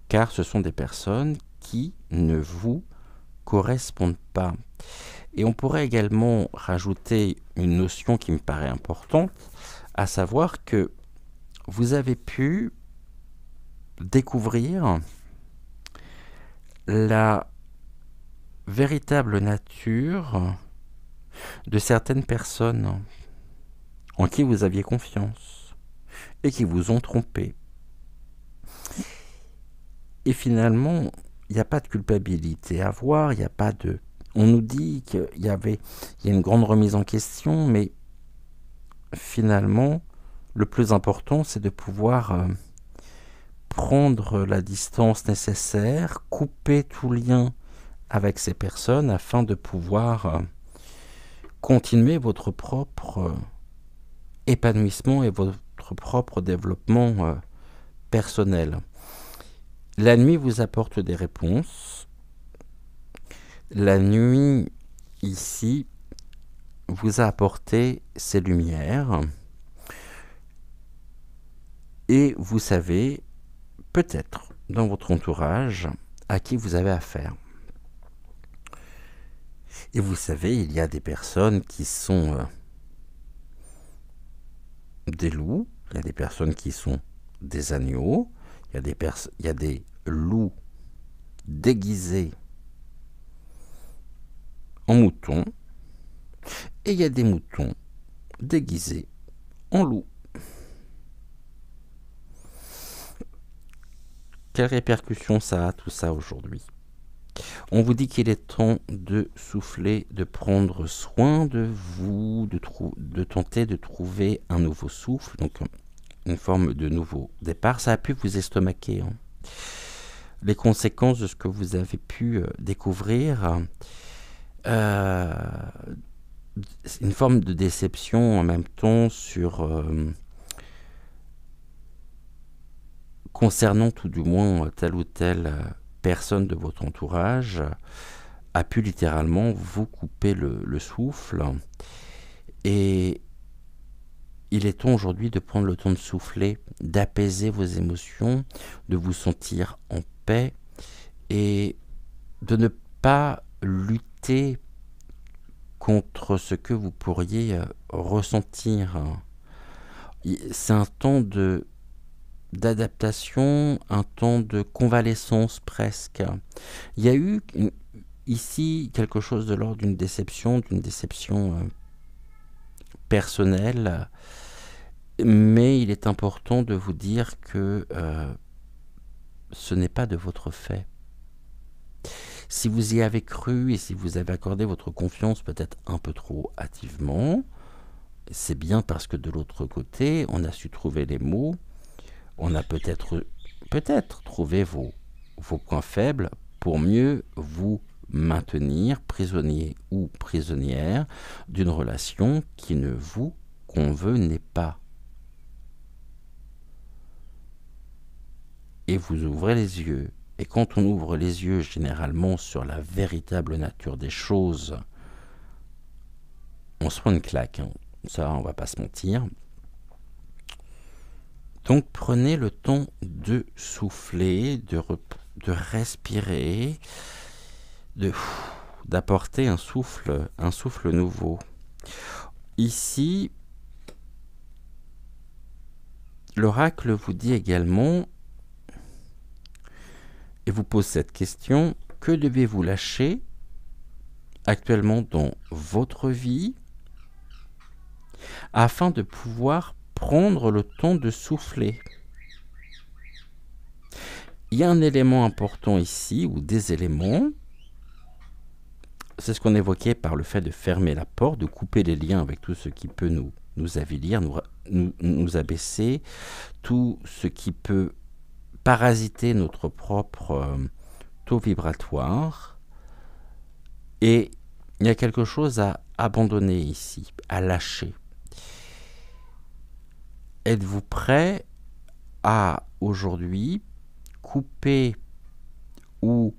car ce sont des personnes qui ne vous correspondent pas. Et on pourrait également rajouter une notion qui me paraît importante, à savoir que vous avez pu découvrir la véritable nature de certaines personnes en qui vous aviez confiance et qui vous ont trompé. Et finalement, il n'y a pas de culpabilité à avoir, il n'y a pas de... On nous dit qu'il y a une grande remise en question, mais finalement, le plus important, c'est de pouvoir prendre la distance nécessaire, couper tout lien avec ces personnes afin de pouvoir continuer votre propre épanouissement et votre propre développement personnel. La nuit vous apporte des réponses. La nuit, ici, vous a apporté ces lumières. Et vous savez, peut-être, dans votre entourage, à qui vous avez affaire. Et vous savez, il y a des personnes qui sont des loups, il y a des personnes qui sont des agneaux, il y a des loups déguisés en moutons, et il y a des moutons déguisés en loups. Quelles répercussions ça a tout ça aujourd'hui? On vous dit qu'il est temps de souffler, de prendre soin de vous, de tenter de trouver un nouveau souffle, donc une forme de nouveau départ. Ça a pu vous estomaquer. Les conséquences de ce que vous avez pu découvrir, une forme de déception en même temps sur... concernant tout du moins telle ou telle personne de votre entourage, a pu littéralement vous couper le souffle. Et il est temps aujourd'hui de prendre le temps de souffler, d'apaiser vos émotions, de vous sentir en paix et de ne pas lutter contre ce que vous pourriez ressentir. C'est un temps d'adaptation, un temps de convalescence presque. Il y a eu ici quelque chose de l'ordre d'une déception personnelle, mais il est important de vous dire que ce n'est pas de votre fait. Si vous y avez cru et si vous avez accordé votre confiance peut-être un peu trop hâtivement, c'est bien parce que de l'autre côté, on a su trouver les mots. On a peut-être trouvé vos points faibles pour mieux vous maintenir prisonnier ou prisonnière d'une relation qui ne vous convenait pas. Et vous ouvrez les yeux. Et quand on ouvre les yeux généralement sur la véritable nature des choses, on se prend une claque. Ça, on va pas se mentir. Donc prenez le temps de souffler, de respirer, d'apporter un souffle nouveau. Ici, l'oracle vous dit également, et vous pose cette question, que devez-vous lâcher actuellement dans votre vie afin de pouvoir prendre le temps de souffler? Il y a un élément important ici, ou des éléments, c'est ce qu'on évoquait par le fait de fermer la porte, de couper les liens avec tout ce qui peut nous avilir, nous abaisser, tout ce qui peut parasiter notre propre taux vibratoire. Et il y a quelque chose à abandonner ici, à lâcher. Êtes-vous prêt à aujourd'hui couper ou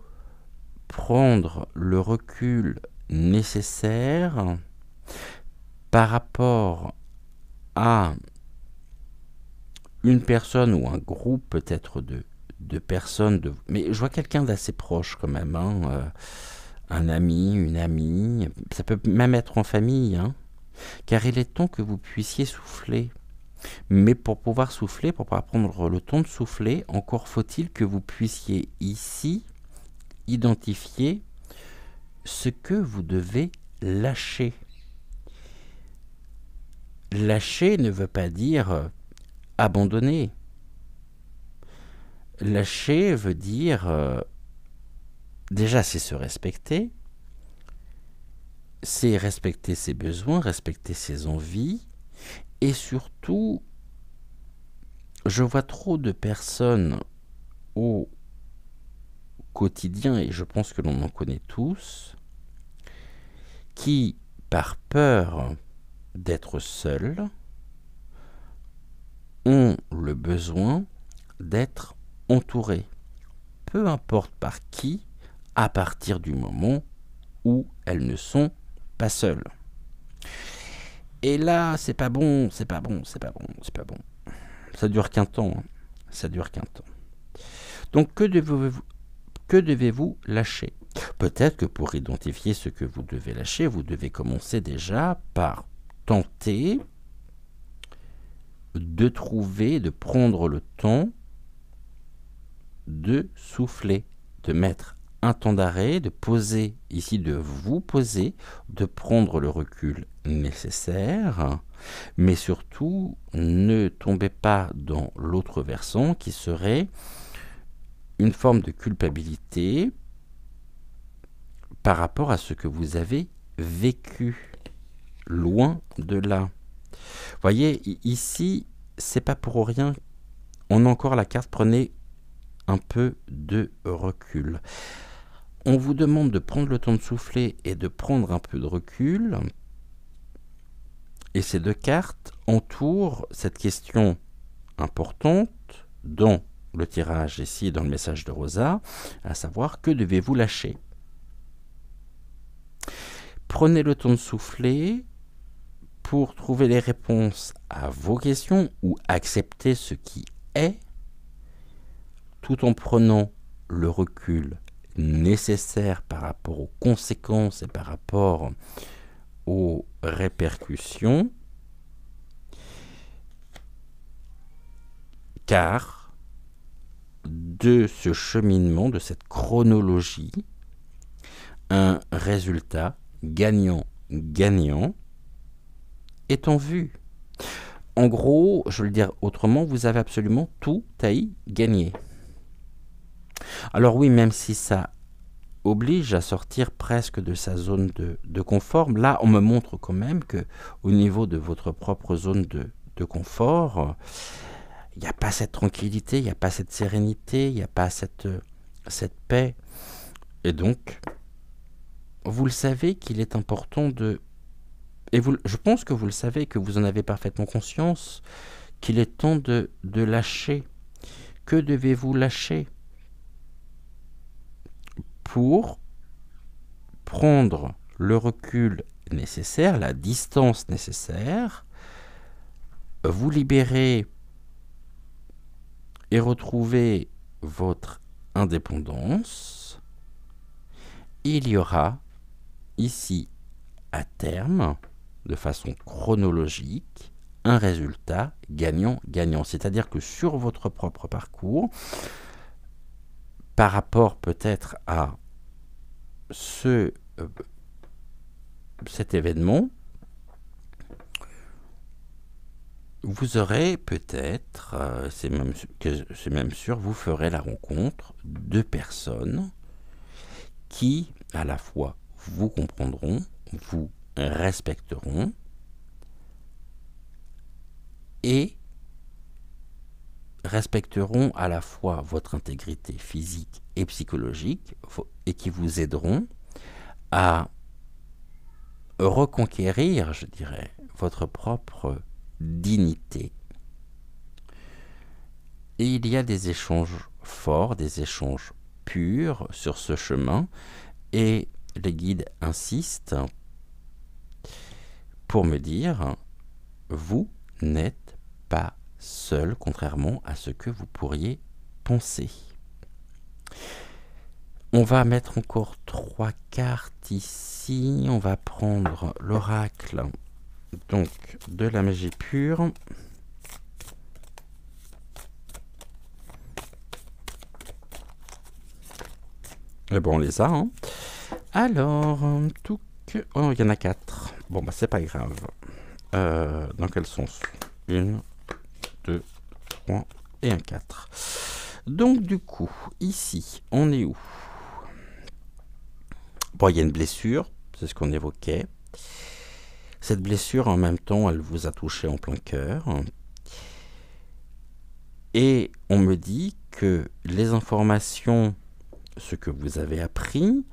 prendre le recul nécessaire par rapport à une personne ou un groupe peut-être de personnes, mais je vois quelqu'un d'assez proche quand même, hein, un ami, une amie, ça peut même être en famille, hein, car il est temps que vous puissiez souffler. Mais pour pouvoir souffler, pour pouvoir prendre le temps de souffler, encore faut-il que vous puissiez ici identifier ce que vous devez lâcher. Lâcher ne veut pas dire abandonner. Lâcher veut dire déjà c'est se respecter, c'est respecter ses besoins, respecter ses envies, et surtout, je vois trop de personnes au quotidien, et je pense que l'on en connaît tous, qui, par peur d'être seuls, ont le besoin d'être entourés, peu importe par qui, à partir du moment où elles ne sont pas seules. Et là, c'est pas bon, c'est pas bon, c'est pas bon, c'est pas bon. Ça dure qu'un temps, hein. Ça dure qu'un temps. Donc, que devez-vous lâcher? Peut-être que pour identifier ce que vous devez lâcher, vous devez commencer déjà par tenter de trouver, de prendre le temps de souffler, de mettre un temps d'arrêt, de poser, ici de vous poser, de prendre le recul nécessaire, mais surtout ne tombez pas dans l'autre versant qui serait une forme de culpabilité par rapport à ce que vous avez vécu, loin de là. Vous voyez, ici, c'est pas pour rien, on a encore la carte, prenez un peu de recul. On vous demande de prendre le temps de souffler et de prendre un peu de recul. Et ces deux cartes entourent cette question importante dans le tirage ici, dans le message de Rosa, à savoir que devez-vous lâcher? Prenez le temps de souffler pour trouver les réponses à vos questions ou accepter ce qui est, tout en prenant le recul nécessaire par rapport aux conséquences et par rapport aux répercussions, car de ce cheminement, de cette chronologie, un résultat gagnant-gagnant est en vue. En gros, je veux le dire autrement, vous avez absolument tout à y gagner. Alors oui, même si ça oblige à sortir presque de sa zone de confort, là on me montre quand même que au niveau de votre propre zone de confort, il n'y a pas cette tranquillité, il n'y a pas cette sérénité, il n'y a pas cette paix. Et donc, vous le savez qu'il est important de... Et je pense que vous le savez, que vous en avez parfaitement conscience, qu'il est temps de lâcher. Que devez-vous lâcher pour prendre le recul nécessaire, la distance nécessaire, vous libérer et retrouver votre indépendance, il y aura ici à terme, de façon chronologique, un résultat gagnant-gagnant. C'est-à-dire que sur votre propre parcours, par rapport peut-être à cet événement, vous aurez peut-être, c'est même sûr, vous ferez la rencontre de personnes qui, à la fois, vous comprendront, vous respecteront et respecteront à la fois votre intégrité physique et psychologique et qui vous aideront à reconquérir, je dirais, votre propre dignité. Et il y a des échanges forts, des échanges purs sur ce chemin, et les guides insistent pour me dire, vous n'êtes pas seul, contrairement à ce que vous pourriez penser. On va mettre encore 3 cartes ici. On va prendre l'oracle donc de la magie pure. Et bon, on les a. Hein. Alors, oh, il y en a 4. Bon, bah c'est pas grave. Dans quel sens? 1, 2, 3 et un 4. Donc du coup, ici, on est où? Bon, il y a une blessure, c'est ce qu'on évoquait. Cette blessure, en même temps, elle vous a touché en plein cœur. Et on me dit que les informations, ce que vous avez appris,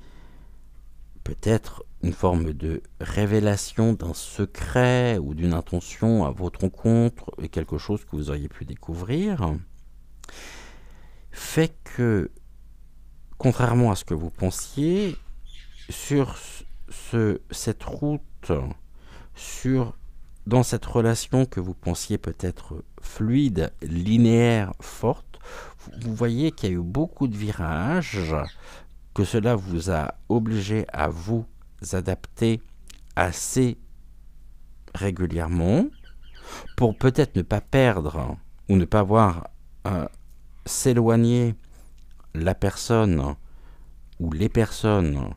peut-être une forme de révélation d'un secret ou d'une intention à votre encontre, et quelque chose que vous auriez pu découvrir, fait que, contrairement à ce que vous pensiez, sur cette route, dans cette relation que vous pensiez peut-être fluide, linéaire, forte, vous voyez qu'il y a eu beaucoup de virages, que cela vous a obligé à vous adapter assez régulièrement, pour peut-être ne pas perdre ou ne pas voir s'éloigner la personne ou les personnes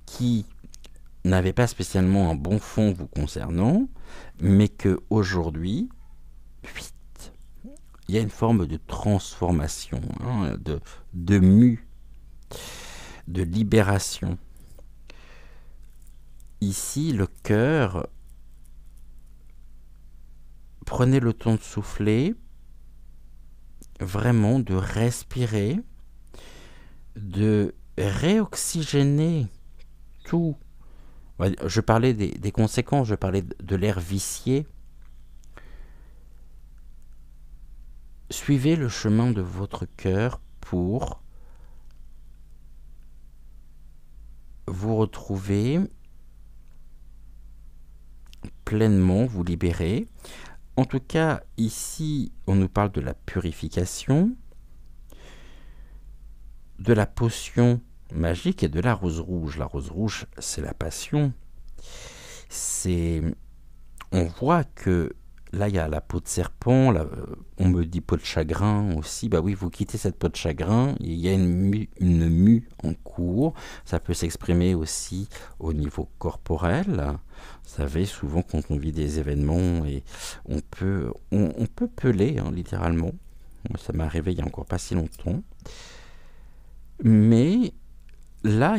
qui n'avaient pas spécialement un bon fond vous concernant, mais qu'aujourd'hui, il y a une forme de transformation, hein, de mue, de libération. Ici, le cœur, prenez le temps de souffler, vraiment de respirer, de réoxygéner tout. Je parlais des conséquences, je parlais de l'air vicié. Suivez le chemin de votre cœur pour vous retrouver pleinement, vous libérer. En tout cas, ici, on nous parle de la purification, de la potion magique et de la rose rouge. La rose rouge, c'est la passion. On voit que là, il y a la peau de serpent, là, on me dit peau de chagrin aussi. Bah oui, vous quittez cette peau de chagrin, il y a une mue en cours. Ça peut s'exprimer aussi au niveau corporel. Vous savez, souvent quand on vit des événements, et on peut peler, hein, littéralement. Ça m'est arrivé il n'y a encore pas si longtemps. Mais là,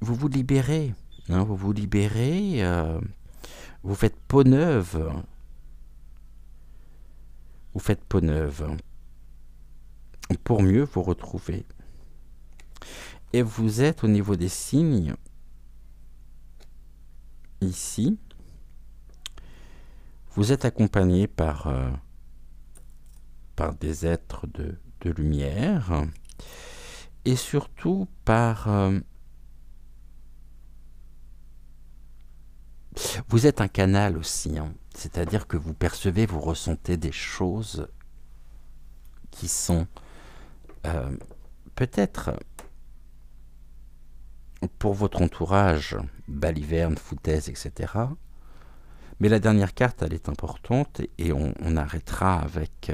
vous vous libérez. Hein, vous vous libérez, vous faites peau neuve. Vous faites peau neuve pour mieux vous retrouver. Et vous êtes au niveau des signes, ici, vous êtes accompagné par des êtres de lumière, et surtout par... vous êtes un canal aussi, hein. C'est-à-dire que vous percevez, vous ressentez des choses qui sont peut-être pour votre entourage, baliverne, foutaise, etc. Mais la dernière carte, elle est importante et on arrêtera avec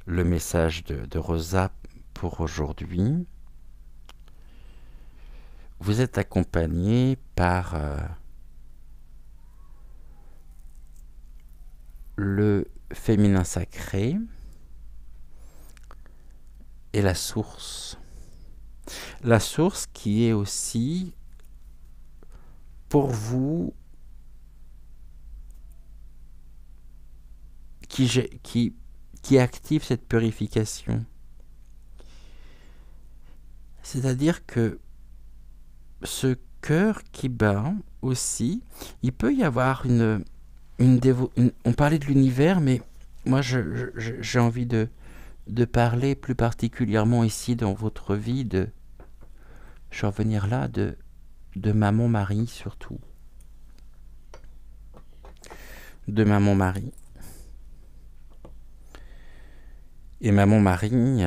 le message de Rosa pour aujourd'hui. Vous êtes accompagné par le féminin sacré et la source. La source qui est aussi pour vous qui active cette purification. C'est-à-dire que ce cœur qui bat aussi, il peut y avoir on parlait de l'univers, mais moi j'ai envie de parler plus particulièrement ici dans votre vie je vais revenir là, de Maman Marie surtout. De Maman Marie. Et Maman Marie,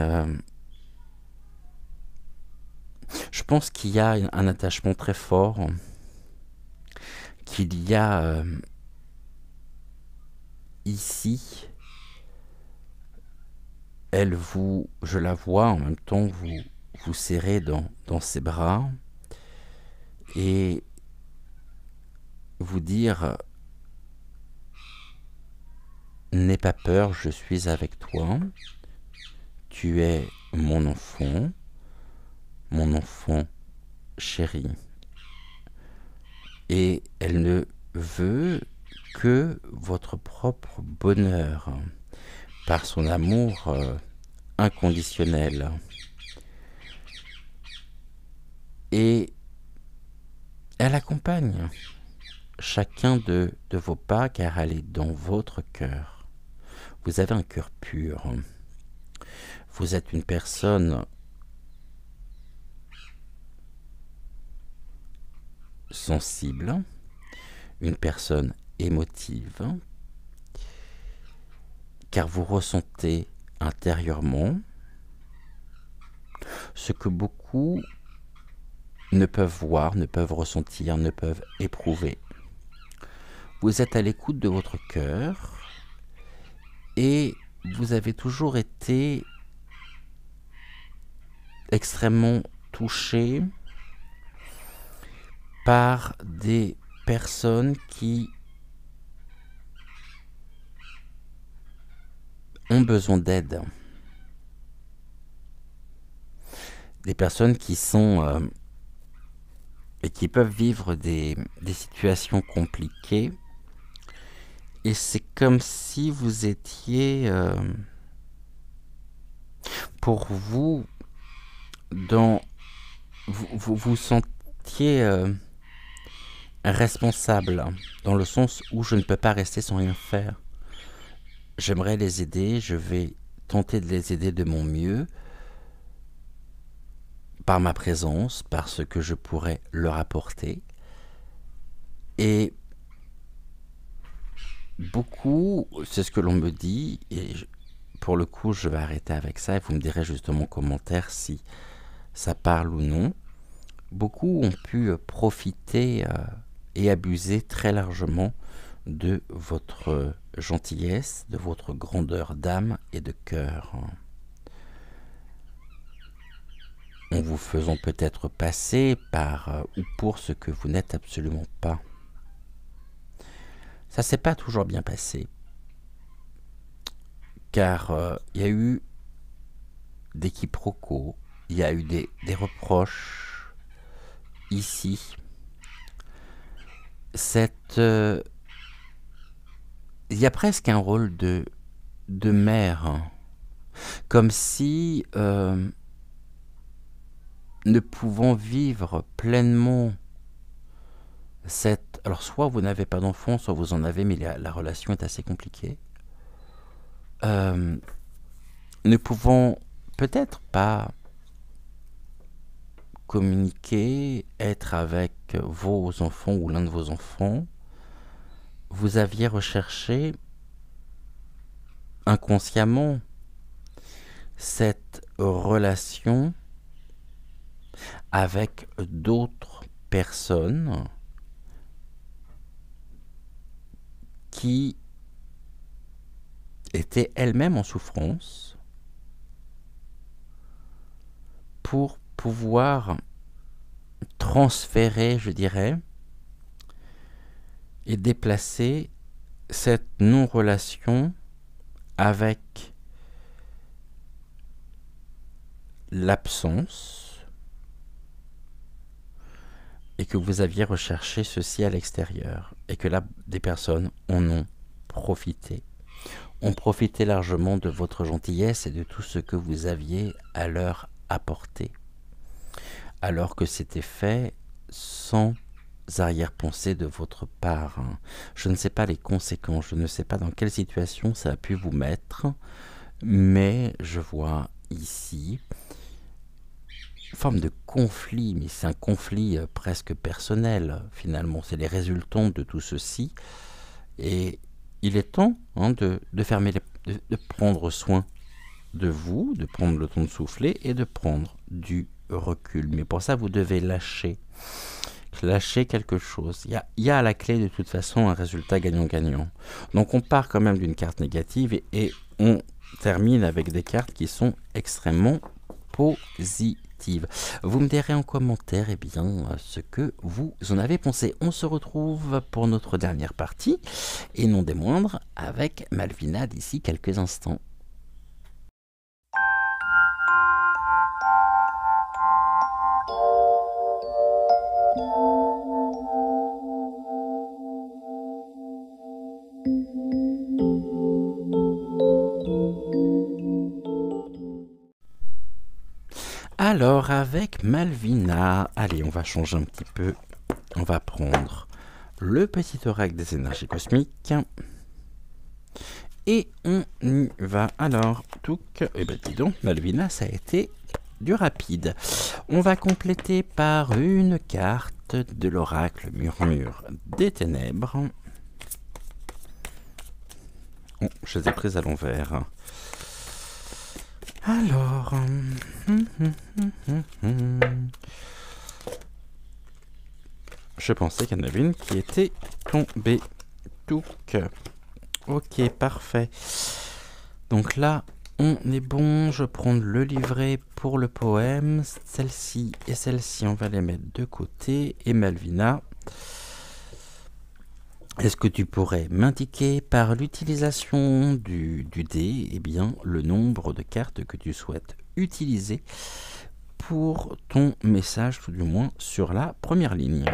je pense qu'il y a un attachement très fort, qu'il y a ici, je la vois en même temps, vous serrez dans ses bras et vous dire n'aie pas peur, je suis avec toi, tu es mon enfant chéri, et elle ne veut que votre propre bonheur par son amour inconditionnel. Et elle accompagne chacun de vos pas car elle est dans votre cœur. Vous avez un cœur pur. Vous êtes une personne sensible, une personne émotive, car vous ressentez intérieurement ce que beaucoup ne peuvent voir, ne peuvent ressentir, ne peuvent éprouver. Vous êtes à l'écoute de votre cœur et vous avez toujours été extrêmement touché par des personnes qui ont besoin d'aide. Des personnes qui sont et qui peuvent vivre des situations compliquées. Et c'est comme si vous étiez pour vous vous sentiez responsable, dans le sens où je ne peux pas rester sans rien faire. J'aimerais les aider, je vais tenter de les aider de mon mieux, par ma présence, par ce que je pourrais leur apporter. Et beaucoup, c'est ce que l'on me dit, et pour le coup je vais arrêter avec ça, et vous me direz justement en commentaire si ça parle ou non. Beaucoup ont pu profiter et abuser très largement de votre gentillesse, de votre grandeur d'âme et de cœur. En vous faisant peut-être passer par ou pour ce que vous n'êtes absolument pas. Ça s'est pas toujours bien passé, car il y a eu des quiproquos, il y a eu des reproches ici. Il y a presque un rôle de mère, comme si ne pouvant vivre pleinement alors soit vous n'avez pas d'enfant, soit vous en avez, mais la relation est assez compliquée. Ne pouvant peut-être pas communiquer, être avec vos enfants ou l'un de vos enfants, vous aviez recherché inconsciemment cette relation avec d'autres personnes qui étaient elles-mêmes en souffrance pour pouvoir transférer, je dirais, et déplacer cette non-relation avec l'absence, et que vous aviez recherché ceci à l'extérieur, et que là, des personnes en ont profité, ont profité largement de votre gentillesse et de tout ce que vous aviez à leur apporter, alors que c'était fait sans arrière-pensée de votre part. Je ne sais pas les conséquences, je ne sais pas dans quelle situation ça a pu vous mettre, mais je vois ici une forme de conflit, mais c'est un conflit presque personnel, finalement. C'est les résultants de tout ceci, et il est temps de prendre soin de vous, de prendre le temps de souffler et de prendre du recul. Mais pour ça, vous devez lâcher quelque chose. Il y a à la clé de toute façon un résultat gagnant-gagnant. Donc on part quand même d'une carte négative et on termine avec des cartes qui sont extrêmement positives. Vous me direz en commentaire ce que vous en avez pensé. On se retrouve pour notre dernière partie, et non des moindres, avec Malvina d'ici quelques instants. Alors, avec Malvina, allez, on va changer un petit peu. On va prendre le petit oracle des énergies cosmiques. Et on y va. Alors, dis donc, Malvina, ça a été du rapide. On va compléter par une carte de l'oracle Murmure des Ténèbres. Oh, je les ai prises à l'envers. Alors, je pensais qu'il y en avait une qui était tombée. Ok, parfait. Donc là, on est bon. Je prends le livret pour le poème. Celle-ci et celle-ci, on va les mettre de côté. Et Malvina, est-ce que tu pourrais m'indiquer par l'utilisation du dé, le nombre de cartes que tu souhaites utiliser pour ton message, tout du moins sur la première ligne?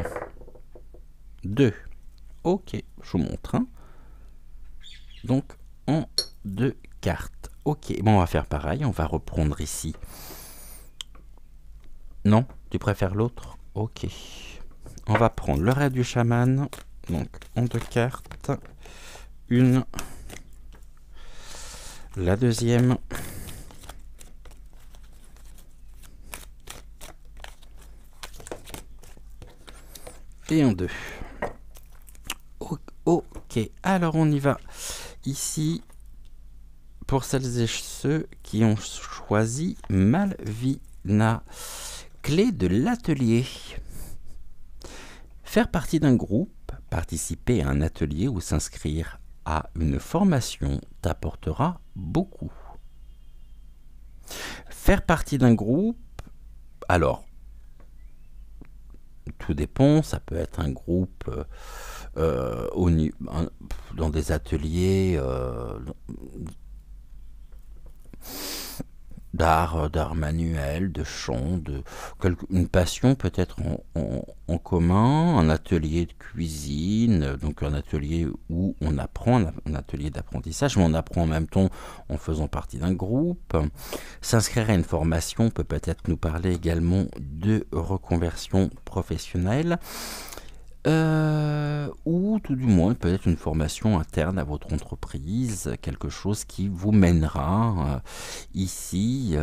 2. Ok, je vous montre. Donc, en 2 cartes. Ok, bon, on va faire pareil. On va reprendre ici. Non, tu préfères l'autre? Ok. On va prendre le raid du chaman. Donc, en 2 cartes. Une. La deuxième. Et en 2. Ok, alors on y va. Ici, pour celles et ceux qui ont choisi Malvina, clé de l'atelier. Faire partie d'un groupe, participer à un atelier ou s'inscrire à une formation t'apportera beaucoup. Faire partie d'un groupe, alors, tout dépend, ça peut être un groupe dans des ateliers d'art manuel, de chant, une passion peut-être en commun, un atelier de cuisine, donc un atelier où on apprend, un atelier d'apprentissage, mais on apprend en même temps en faisant partie d'un groupe. S'inscrire à une formation peut-être nous parler également de reconversion professionnelle. ou tout du moins peut-être une formation interne à votre entreprise, quelque chose qui vous mènera ici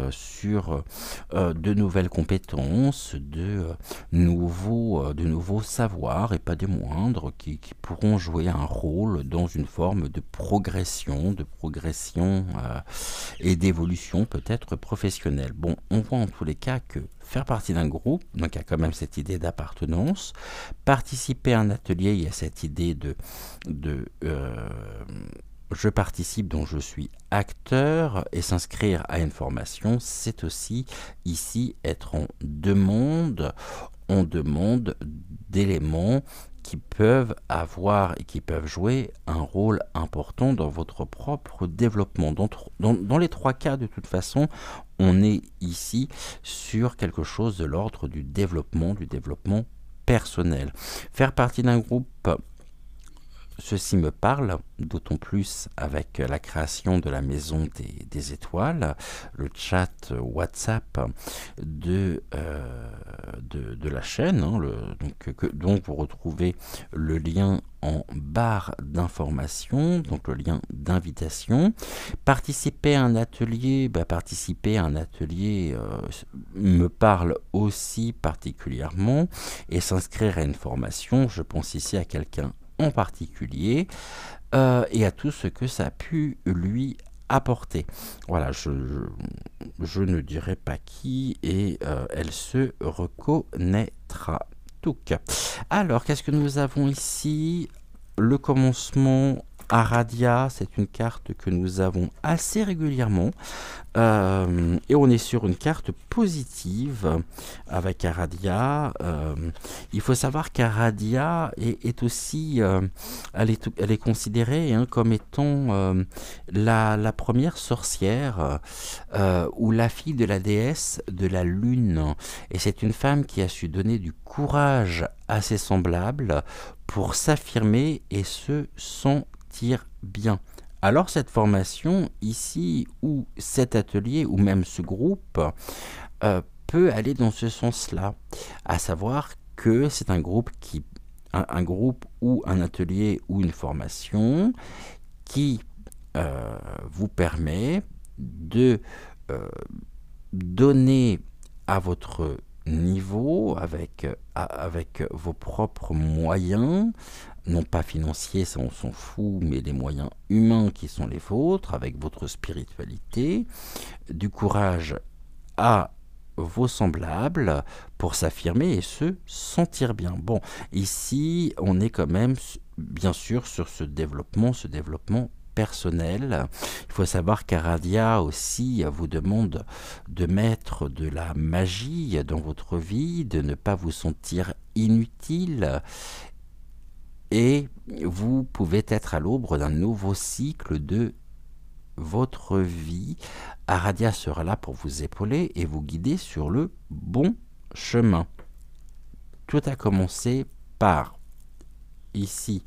sur de nouvelles compétences, de nouveaux savoirs et pas des moindres qui pourront jouer un rôle dans une forme de progression et d'évolution peut-être professionnelle. Bon, on voit en tous les cas que faire partie d'un groupe, donc il y a quand même cette idée d'appartenance, participer à un atelier, il y a cette idée de je participe, donc je suis acteur, et s'inscrire à une formation, c'est aussi ici être en demande d'éléments qui peuvent avoir et qui peuvent jouer un rôle important dans votre propre développement. Dans les trois cas, de toute façon, on est ici sur quelque chose de l'ordre du développement personnel. Faire partie d'un groupe, ceci me parle, d'autant plus avec la création de la Maison des Étoiles, le chat WhatsApp de la chaîne, hein, donc vous retrouvez le lien en barre d'information, donc le lien d'invitation. Participer à un atelier, me parle aussi particulièrement, et s'inscrire à une formation, je pense ici à quelqu'un en particulier, et à tout ce que ça a pu lui apporter. Voilà, je ne dirai pas qui, et elle se reconnaîtra. Donc, alors, qu'est-ce que nous avons ici? Le commencement Aradia, c'est une carte que nous avons assez régulièrement, et on est sur une carte positive avec Aradia. Il faut savoir qu'Aradia est aussi, elle est considérée comme étant la première sorcière ou la fille de la déesse de la lune, et c'est une femme qui a su donner du courage à ses semblables pour s'affirmer et se sentir bien. Alors cette formation ici, ou cet atelier, ou même ce groupe, peut aller dans ce sens-là, à savoir que c'est un groupe ou un atelier ou une formation qui vous permet de donner à votre niveau, avec vos propres moyens, non pas financiers, ça on s'en fout, mais les moyens humains qui sont les vôtres, avec votre spiritualité, du courage à vos semblables pour s'affirmer et se sentir bien. Bon, ici, on est quand même, bien sûr, sur ce développement personnel. Il faut savoir qu'Aradia aussi vous demande de mettre de la magie dans votre vie, de ne pas vous sentir inutile, et vous pouvez être à l'aube d'un nouveau cycle de votre vie. Aradia sera là pour vous épauler et vous guider sur le bon chemin. Tout a commencé par, ici,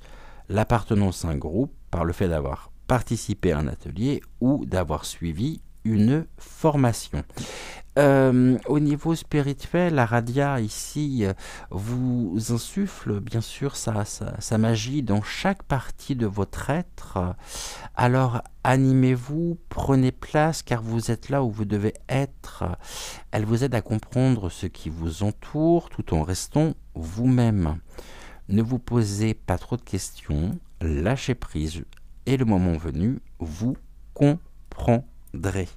l'appartenance à un groupe, par le fait d'avoir participé à un atelier ou d'avoir suivi une formation. Au niveau spirituel, Aradia ici vous insuffle bien sûr sa magie dans chaque partie de votre être. Alors animez-vous, prenez place, car vous êtes là où vous devez être. Elle vous aide à comprendre ce qui vous entoure tout en restant vous-même. Ne vous posez pas trop de questions, lâchez prise, et le moment venu, vous comprendrez.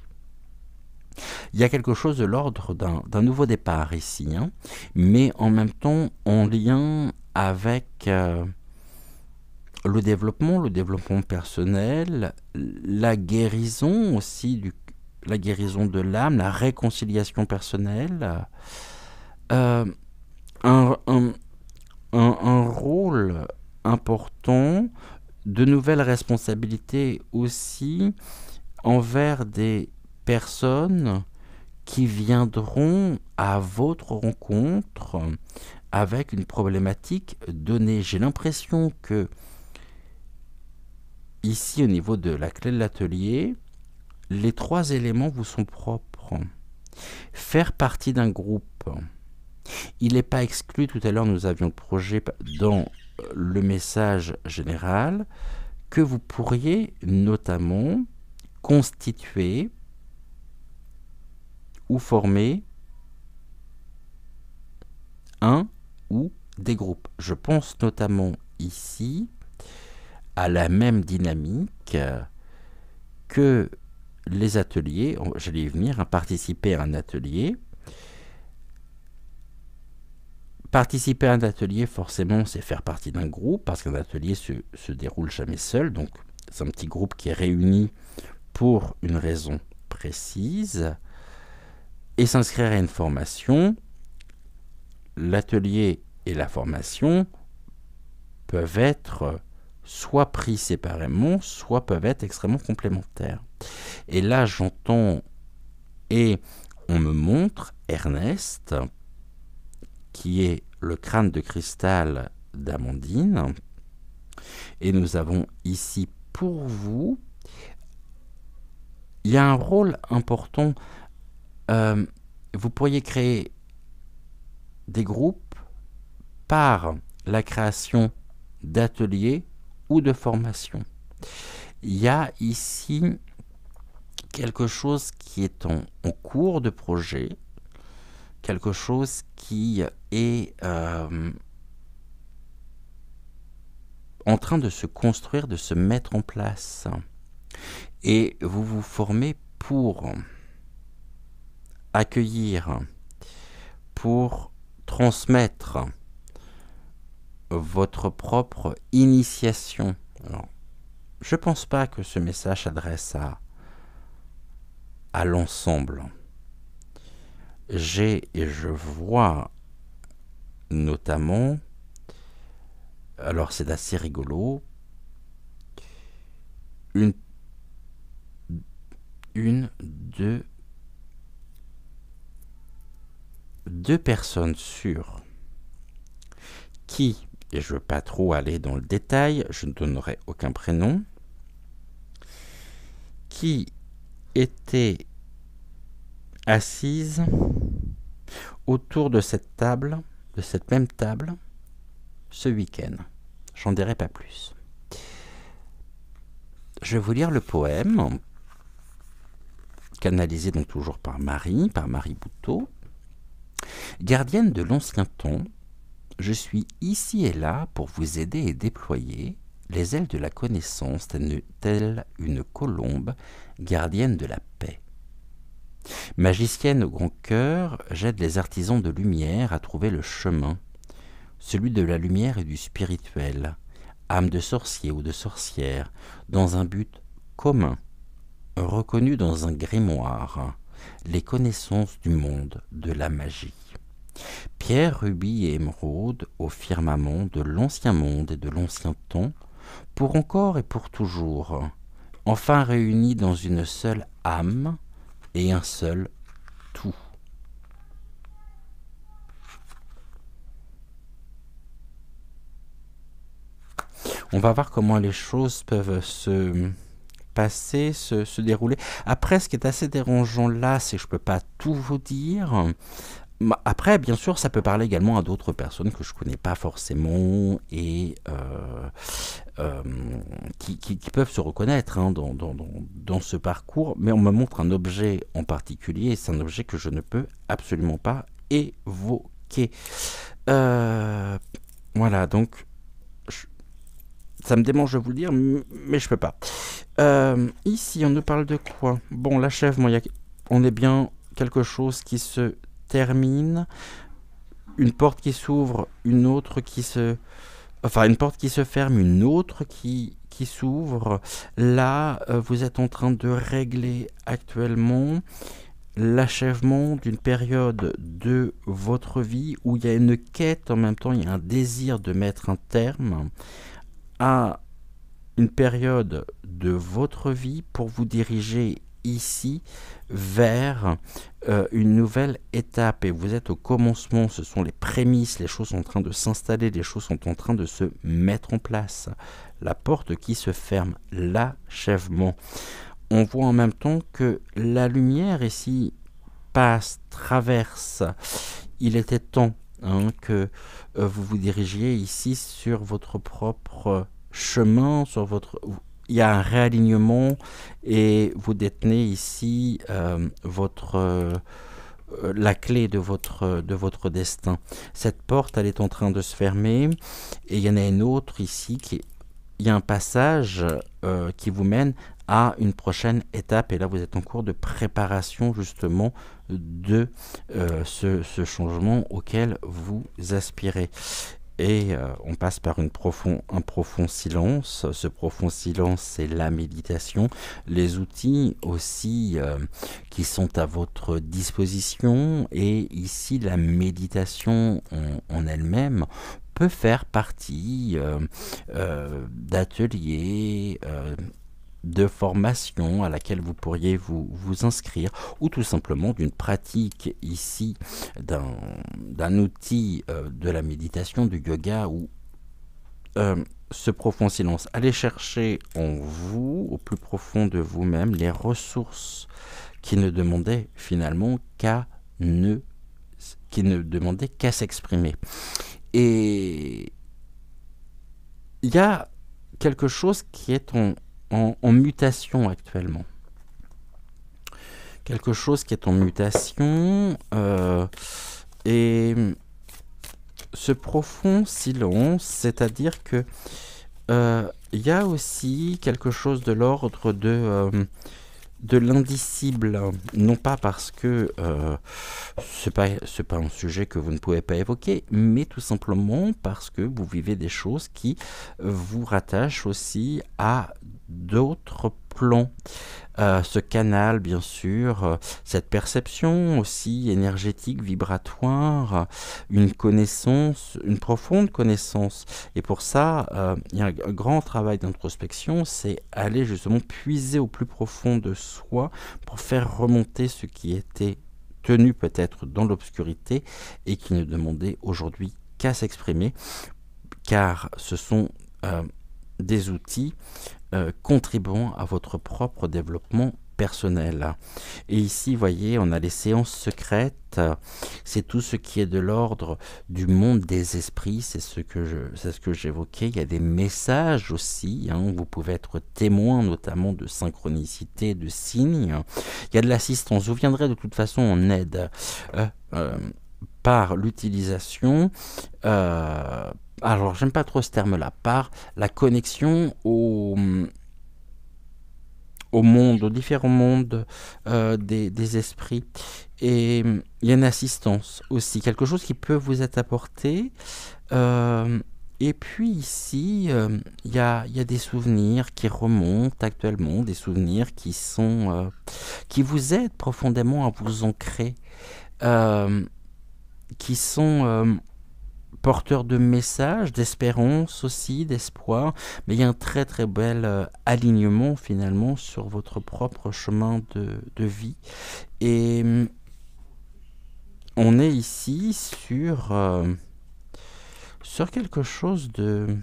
Il y a quelque chose de l'ordre d'un nouveau départ ici, hein, mais en même temps en lien avec le développement personnel, la guérison aussi, la guérison de l'âme, la réconciliation personnelle, un rôle important, de nouvelles responsabilités aussi envers des personnes qui viendront à votre rencontre avec une problématique donnée. J'ai l'impression que ici, au niveau de la clé de l'atelier, les trois éléments vous sont propres. Faire partie d'un groupe, il n'est pas exclu, tout à l'heure nous avions le projet dans le message général, que vous pourriez notamment constituer ou former un ou des groupes. Je pense notamment ici à la même dynamique que les ateliers. J'allais y venir, participer à un atelier. Participer à un atelier, forcément, c'est faire partie d'un groupe, parce qu'un atelier se déroule jamais seul. Donc, c'est un petit groupe qui est réuni pour une raison précise. Et s'inscrire à une formation, l'atelier et la formation peuvent être soit pris séparément, soit peuvent être extrêmement complémentaires. Et là, j'entends et on me montre Ernest, qui est le crâne de cristal d'Amandine. Et nous avons ici pour vous, il y a un rôle important. Vous pourriez créer des groupes par la création d'ateliers ou de formations. Il y a ici quelque chose qui est en cours de projet, quelque chose qui est en train de se construire, de se mettre en place. Et vous vous formez pour accueillir, pour transmettre votre propre initiation. Alors, je ne pense pas que ce message s'adresse à l'ensemble. Et je vois notamment, alors c'est assez rigolo, deux personnes sûres qui, et je ne veux pas trop aller dans le détail, je ne donnerai aucun prénom, qui étaient assises autour de cette table, de cette même table, ce week-end. J'en dirai pas plus. Je vais vous lire le poème, canalisé donc toujours par Marie Bouteau. Gardienne de l'ancien temps, je suis ici et là pour vous aider et déployer les ailes de la connaissance, telle une colombe, gardienne de la paix. Magicienne au grand cœur, j'aide les artisans de lumière à trouver le chemin, celui de la lumière et du spirituel, âme de sorcier ou de sorcière, dans un but commun, reconnu dans un grimoire, les connaissances du monde de la magie. Pierre, rubis et émeraude au firmament de l'ancien monde et de l'ancien temps, pour encore et pour toujours, enfin réunis dans une seule âme et un seul tout. On va voir comment les choses peuvent se passer, se dérouler. Après, ce qui est assez dérangeant là, c'est que je ne peux pas tout vous dire. Après, bien sûr, ça peut parler également à d'autres personnes que je ne connais pas forcément et qui peuvent se reconnaître dans ce parcours. Mais on me montre un objet en particulier et c'est un objet que je ne peux absolument pas évoquer. Voilà, donc ça me démange de vous le dire, mais je peux pas. Ici, on nous parle de quoi? Bon, l'achèvement, on est bien quelque chose qui se termine, une porte qui s'ouvre, une autre qui se... Enfin, une porte qui se ferme, une autre qui s'ouvre. Là, vous êtes en train de régler actuellement l'achèvement d'une période de votre vie où il y a une quête, en même temps, il y a un désir de mettre un terme à une période de votre vie pour vous diriger ici vers une nouvelle étape. Et vous êtes au commencement, ce sont les prémices, les choses sont en train de s'installer, les choses sont en train de se mettre en place. La porte qui se ferme, l'achèvement. On voit en même temps que la lumière ici passe, traverse. Il était temps hein, que vous vous dirigiez ici sur votre propre chemin, il y a un réalignement et vous détenez ici la clé de votre destin. Cette porte, elle est en train de se fermer et il y en a une autre ici il y a un passage qui vous mène à une prochaine étape et là vous êtes en cours de préparation justement de ce changement auquel vous aspirez. Et on passe par un profond silence. Ce profond silence, c'est la méditation. Les outils aussi qui sont à votre disposition. Et ici, la méditation en elle-même peut faire partie d'ateliers, de formation à laquelle vous pourriez vous inscrire, ou tout simplement d'une pratique ici d'un outil de la méditation, du yoga, ou ce profond silence. Allez chercher en vous, au plus profond de vous-même, les ressources qui ne demandaient finalement qu'à s'exprimer. Et il y a quelque chose qui est en mutation actuellement. Quelque chose qui est en mutation et ce profond silence, c'est-à-dire que il y a aussi quelque chose de l'ordre de l'indicible, non pas parce que c'est pas un sujet que vous ne pouvez pas évoquer, mais tout simplement parce que vous vivez des choses qui vous rattachent aussi à d'autres plans. Ce canal, bien sûr, cette perception aussi énergétique, vibratoire, une connaissance, une profonde connaissance. Et pour ça, il y a un grand travail d'introspection, c'est aller justement puiser au plus profond de soi pour faire remonter ce qui était tenu peut-être dans l'obscurité et qui ne demandait aujourd'hui qu'à s'exprimer, car ce sont des outils contribuant à votre propre développement personnel. Et ici, voyez, on a les séances secrètes, c'est tout ce qui est de l'ordre du monde des esprits, c'est ce que j'évoquais. Il y a des messages aussi, hein, vous pouvez être témoin notamment de synchronicité, de signes. Il y a de l'assistance, vous viendrez de toute façon en aide par l'utilisation alors j'aime pas trop ce terme-là, par la connexion au monde, aux différents mondes des esprits. Et il y a une assistance aussi, quelque chose qui peut vous être apporté. Et puis ici, il y a des souvenirs qui remontent actuellement, des souvenirs qui vous aident profondément à vous ancrer, qui sont porteur de messages, d'espérance aussi, d'espoir, mais il y a un très très bel alignement finalement sur votre propre chemin de vie. Et on est ici sur quelque chose de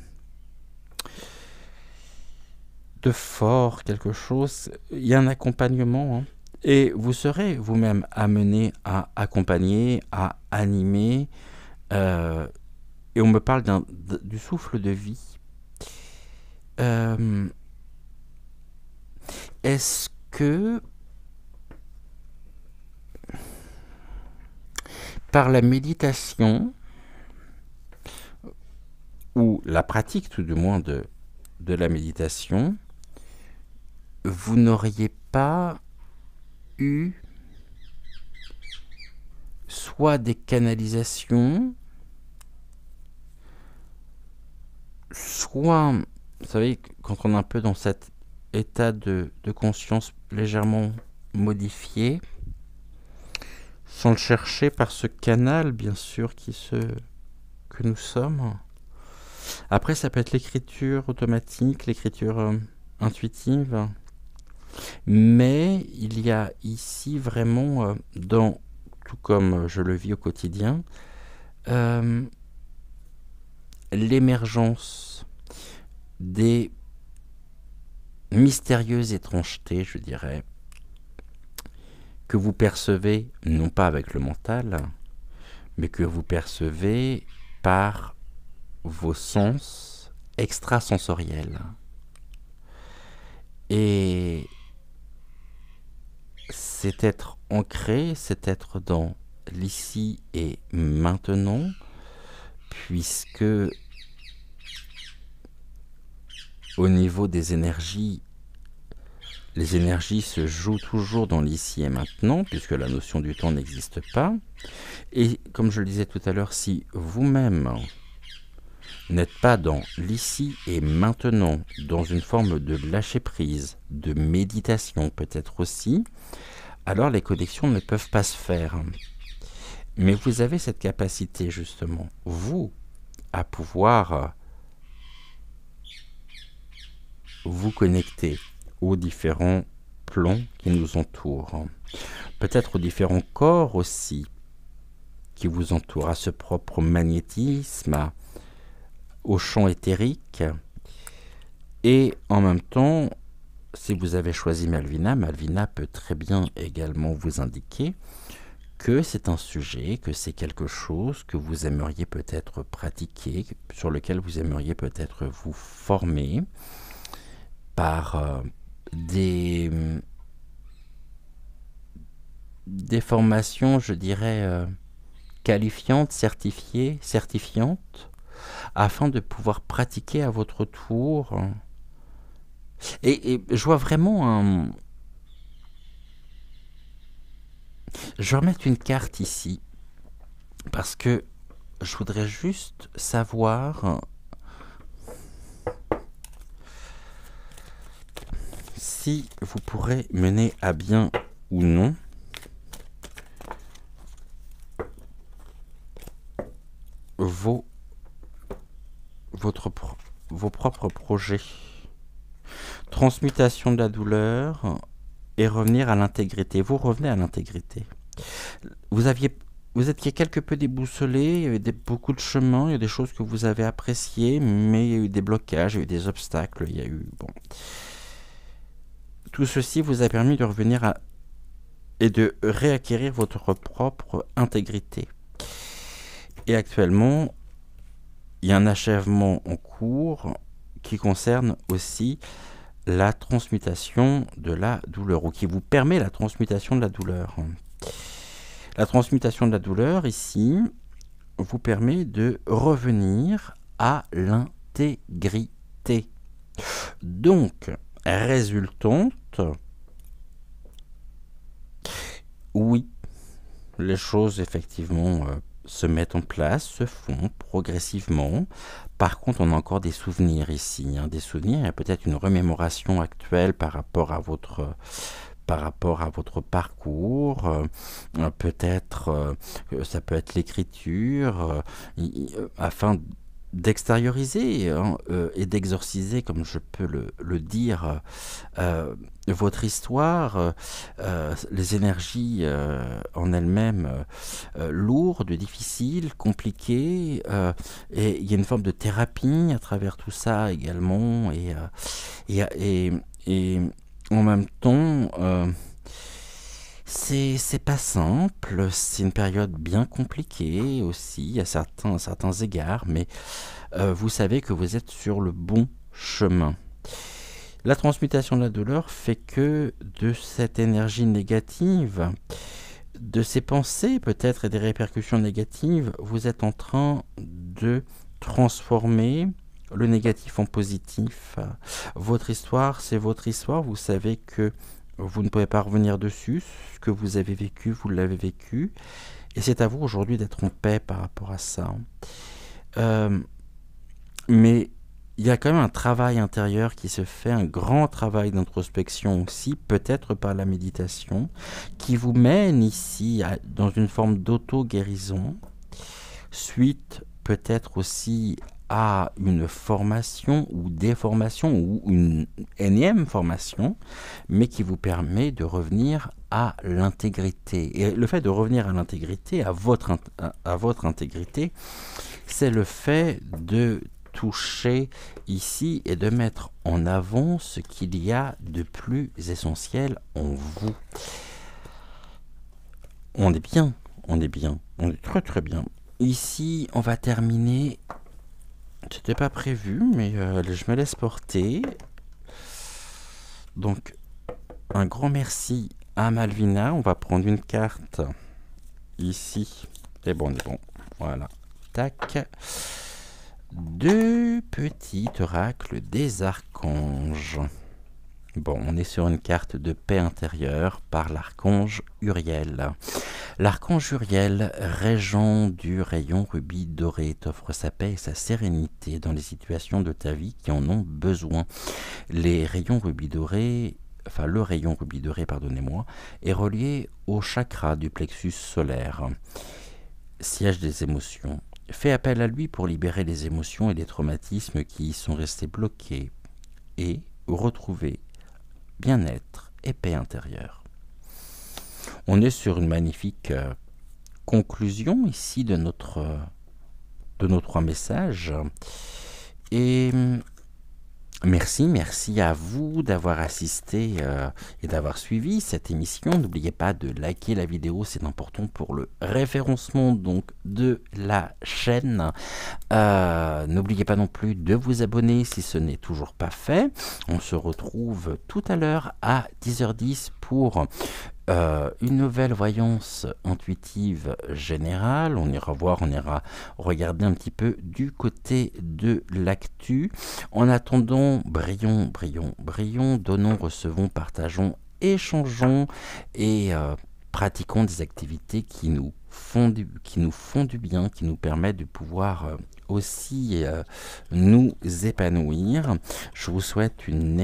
fort, quelque chose, il y a un accompagnement, hein. Et vous serez vous-même amené à accompagner, à animer, et on me parle du souffle de vie. Est-ce que par la méditation ou la pratique tout du moins de la méditation, vous n'auriez pas eu soit des canalisations, soit, vous savez, quand on est un peu dans cet état de conscience légèrement modifié, sans le chercher par ce canal, bien sûr, que nous sommes. Après, ça peut être l'écriture automatique, l'écriture intuitive, mais il y a ici vraiment, tout comme je le vis au quotidien, l'émergence des mystérieuses étrangetés, je dirais, que vous percevez, non pas avec le mental, mais que vous percevez par vos sens extrasensoriels. Et c'est être ancré, c'est être dans l'ici et maintenant, puisque au niveau des énergies, les énergies se jouent toujours dans l'ici et maintenant, puisque la notion du temps n'existe pas. Et comme je le disais tout à l'heure, si vous-même n'êtes pas dans l'ici et maintenant, dans une forme de lâcher-prise, de méditation peut-être aussi, alors les connexions ne peuvent pas se faire. Mais vous avez cette capacité justement, vous, à pouvoir vous connecter aux différents plans qui nous entourent, peut-être aux différents corps aussi qui vous entourent, à ce propre magnétisme, au champ éthérique. Et en même temps, si vous avez choisi Malvina, Malvina peut très bien également vous indiquer que c'est un sujet, que c'est quelque chose que vous aimeriez peut-être pratiquer, sur lequel vous aimeriez peut-être vous former par des formations, je dirais, qualifiantes, certifiantes, afin de pouvoir pratiquer à votre tour. Et je vois vraiment un... Je vais remettre une carte ici, parce que je voudrais juste savoir si vous pourrez mener à bien ou non vos propres projets. Transmutation de la douleur et revenir à l'intégrité. Vous revenez à l'intégrité. Vous étiez quelque peu déboussolé, il y avait beaucoup de chemins, il y a des choses que vous avez appréciées, mais il y a eu des blocages, il y a eu des obstacles, il y a eu... Bon. Tout ceci vous a permis de revenir et de réacquérir votre propre intégrité. Et actuellement, il y a un achèvement en cours qui concerne aussi la transmutation de la douleur, ou qui vous permet la transmutation de la douleur. La transmutation de la douleur, ici, vous permet de revenir à l'intégrité. Donc, résultante, oui, les choses, effectivement, se mettent en place, se font progressivement. Par contre, on a encore des souvenirs ici, des souvenirs, il y a peut-être une remémoration actuelle par rapport à votre parcours, peut-être ça peut être l'écriture, afin d'extérioriser et d'exorciser, comme je peux le dire, votre histoire, les énergies en elles-mêmes lourdes, difficiles, compliquées, et il y a une forme de thérapie à travers tout ça également, et en même temps, c'est pas simple, c'est une période bien compliquée aussi à certains égards, mais vous savez que vous êtes sur le bon chemin. La transmutation de la douleur fait que de cette énergie négative, de ces pensées peut-être et des répercussions négatives, vous êtes en train de transformer le négatif en positif. Votre histoire, c'est votre histoire. Vous savez que vous ne pouvez pas revenir dessus. Ce que vous avez vécu, vous l'avez vécu. Et c'est à vous aujourd'hui d'être en paix par rapport à ça. Mais il y a quand même un travail intérieur qui se fait, un grand travail d'introspection aussi, peut-être par la méditation, qui vous mène ici dans une forme d'auto-guérison, suite peut-être aussi à une formation ou des formations ou une énième formation, mais qui vous permet de revenir à l'intégrité. Et le fait de revenir à l'intégrité, à votre intégrité, c'est le fait de toucher ici et de mettre en avant ce qu'il y a de plus essentiel en vous. On est bien, On est très très bien. Ici, on va terminer. C'était pas prévu, mais je me laisse porter. Donc, un grand merci à Malvina. On va prendre une carte ici. Et bon, on est bon. Voilà. Tac. 2 petits oracles des archanges. Bon, on est sur une carte de paix intérieure par l'archange Uriel. L'archange Uriel, régent du rayon rubis doré, t'offre sa paix et sa sérénité dans les situations de ta vie qui en ont besoin. Les rayons rubis dorés, enfin le rayon rubis doré, pardonnez-moi, est relié au chakra du plexus solaire, siège des émotions. Fais appel à lui pour libérer les émotions et les traumatismes qui y sont restés bloqués et retrouver bien-être et paix intérieure. On est sur une magnifique conclusion ici de nos trois messages. Et merci à vous d'avoir assisté et d'avoir suivi cette émission. N'oubliez pas de liker la vidéo, c'est important pour le référencement donc de la chaîne. N'oubliez pas non plus de vous abonner si ce n'est toujours pas fait. On se retrouve tout à l'heure à 10h10 pour une nouvelle voyance intuitive générale. On ira regarder un petit peu du côté de l'actu. En attendant, brillons, donnons, recevons, partageons, échangeons et pratiquons des activités qui nous font du bien, qui nous permettent de pouvoir aussi nous épanouir. Je vous souhaite un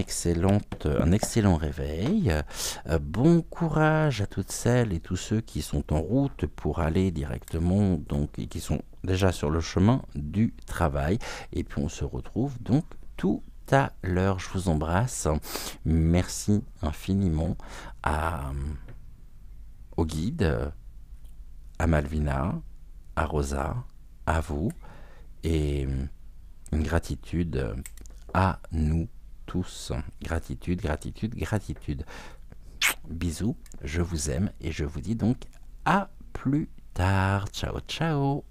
excellent réveil. Bon courage à toutes celles et tous ceux qui sont en route pour aller directement, donc, et qui sont déjà sur le chemin du travail. Et puis on se retrouve donc tout à l'heure. Je vous embrasse. Merci infiniment au guide, à Malvina, à Rosa, à vous, et une gratitude à nous tous. Gratitude. Bisous, je vous aime et je vous dis donc à plus tard. Ciao.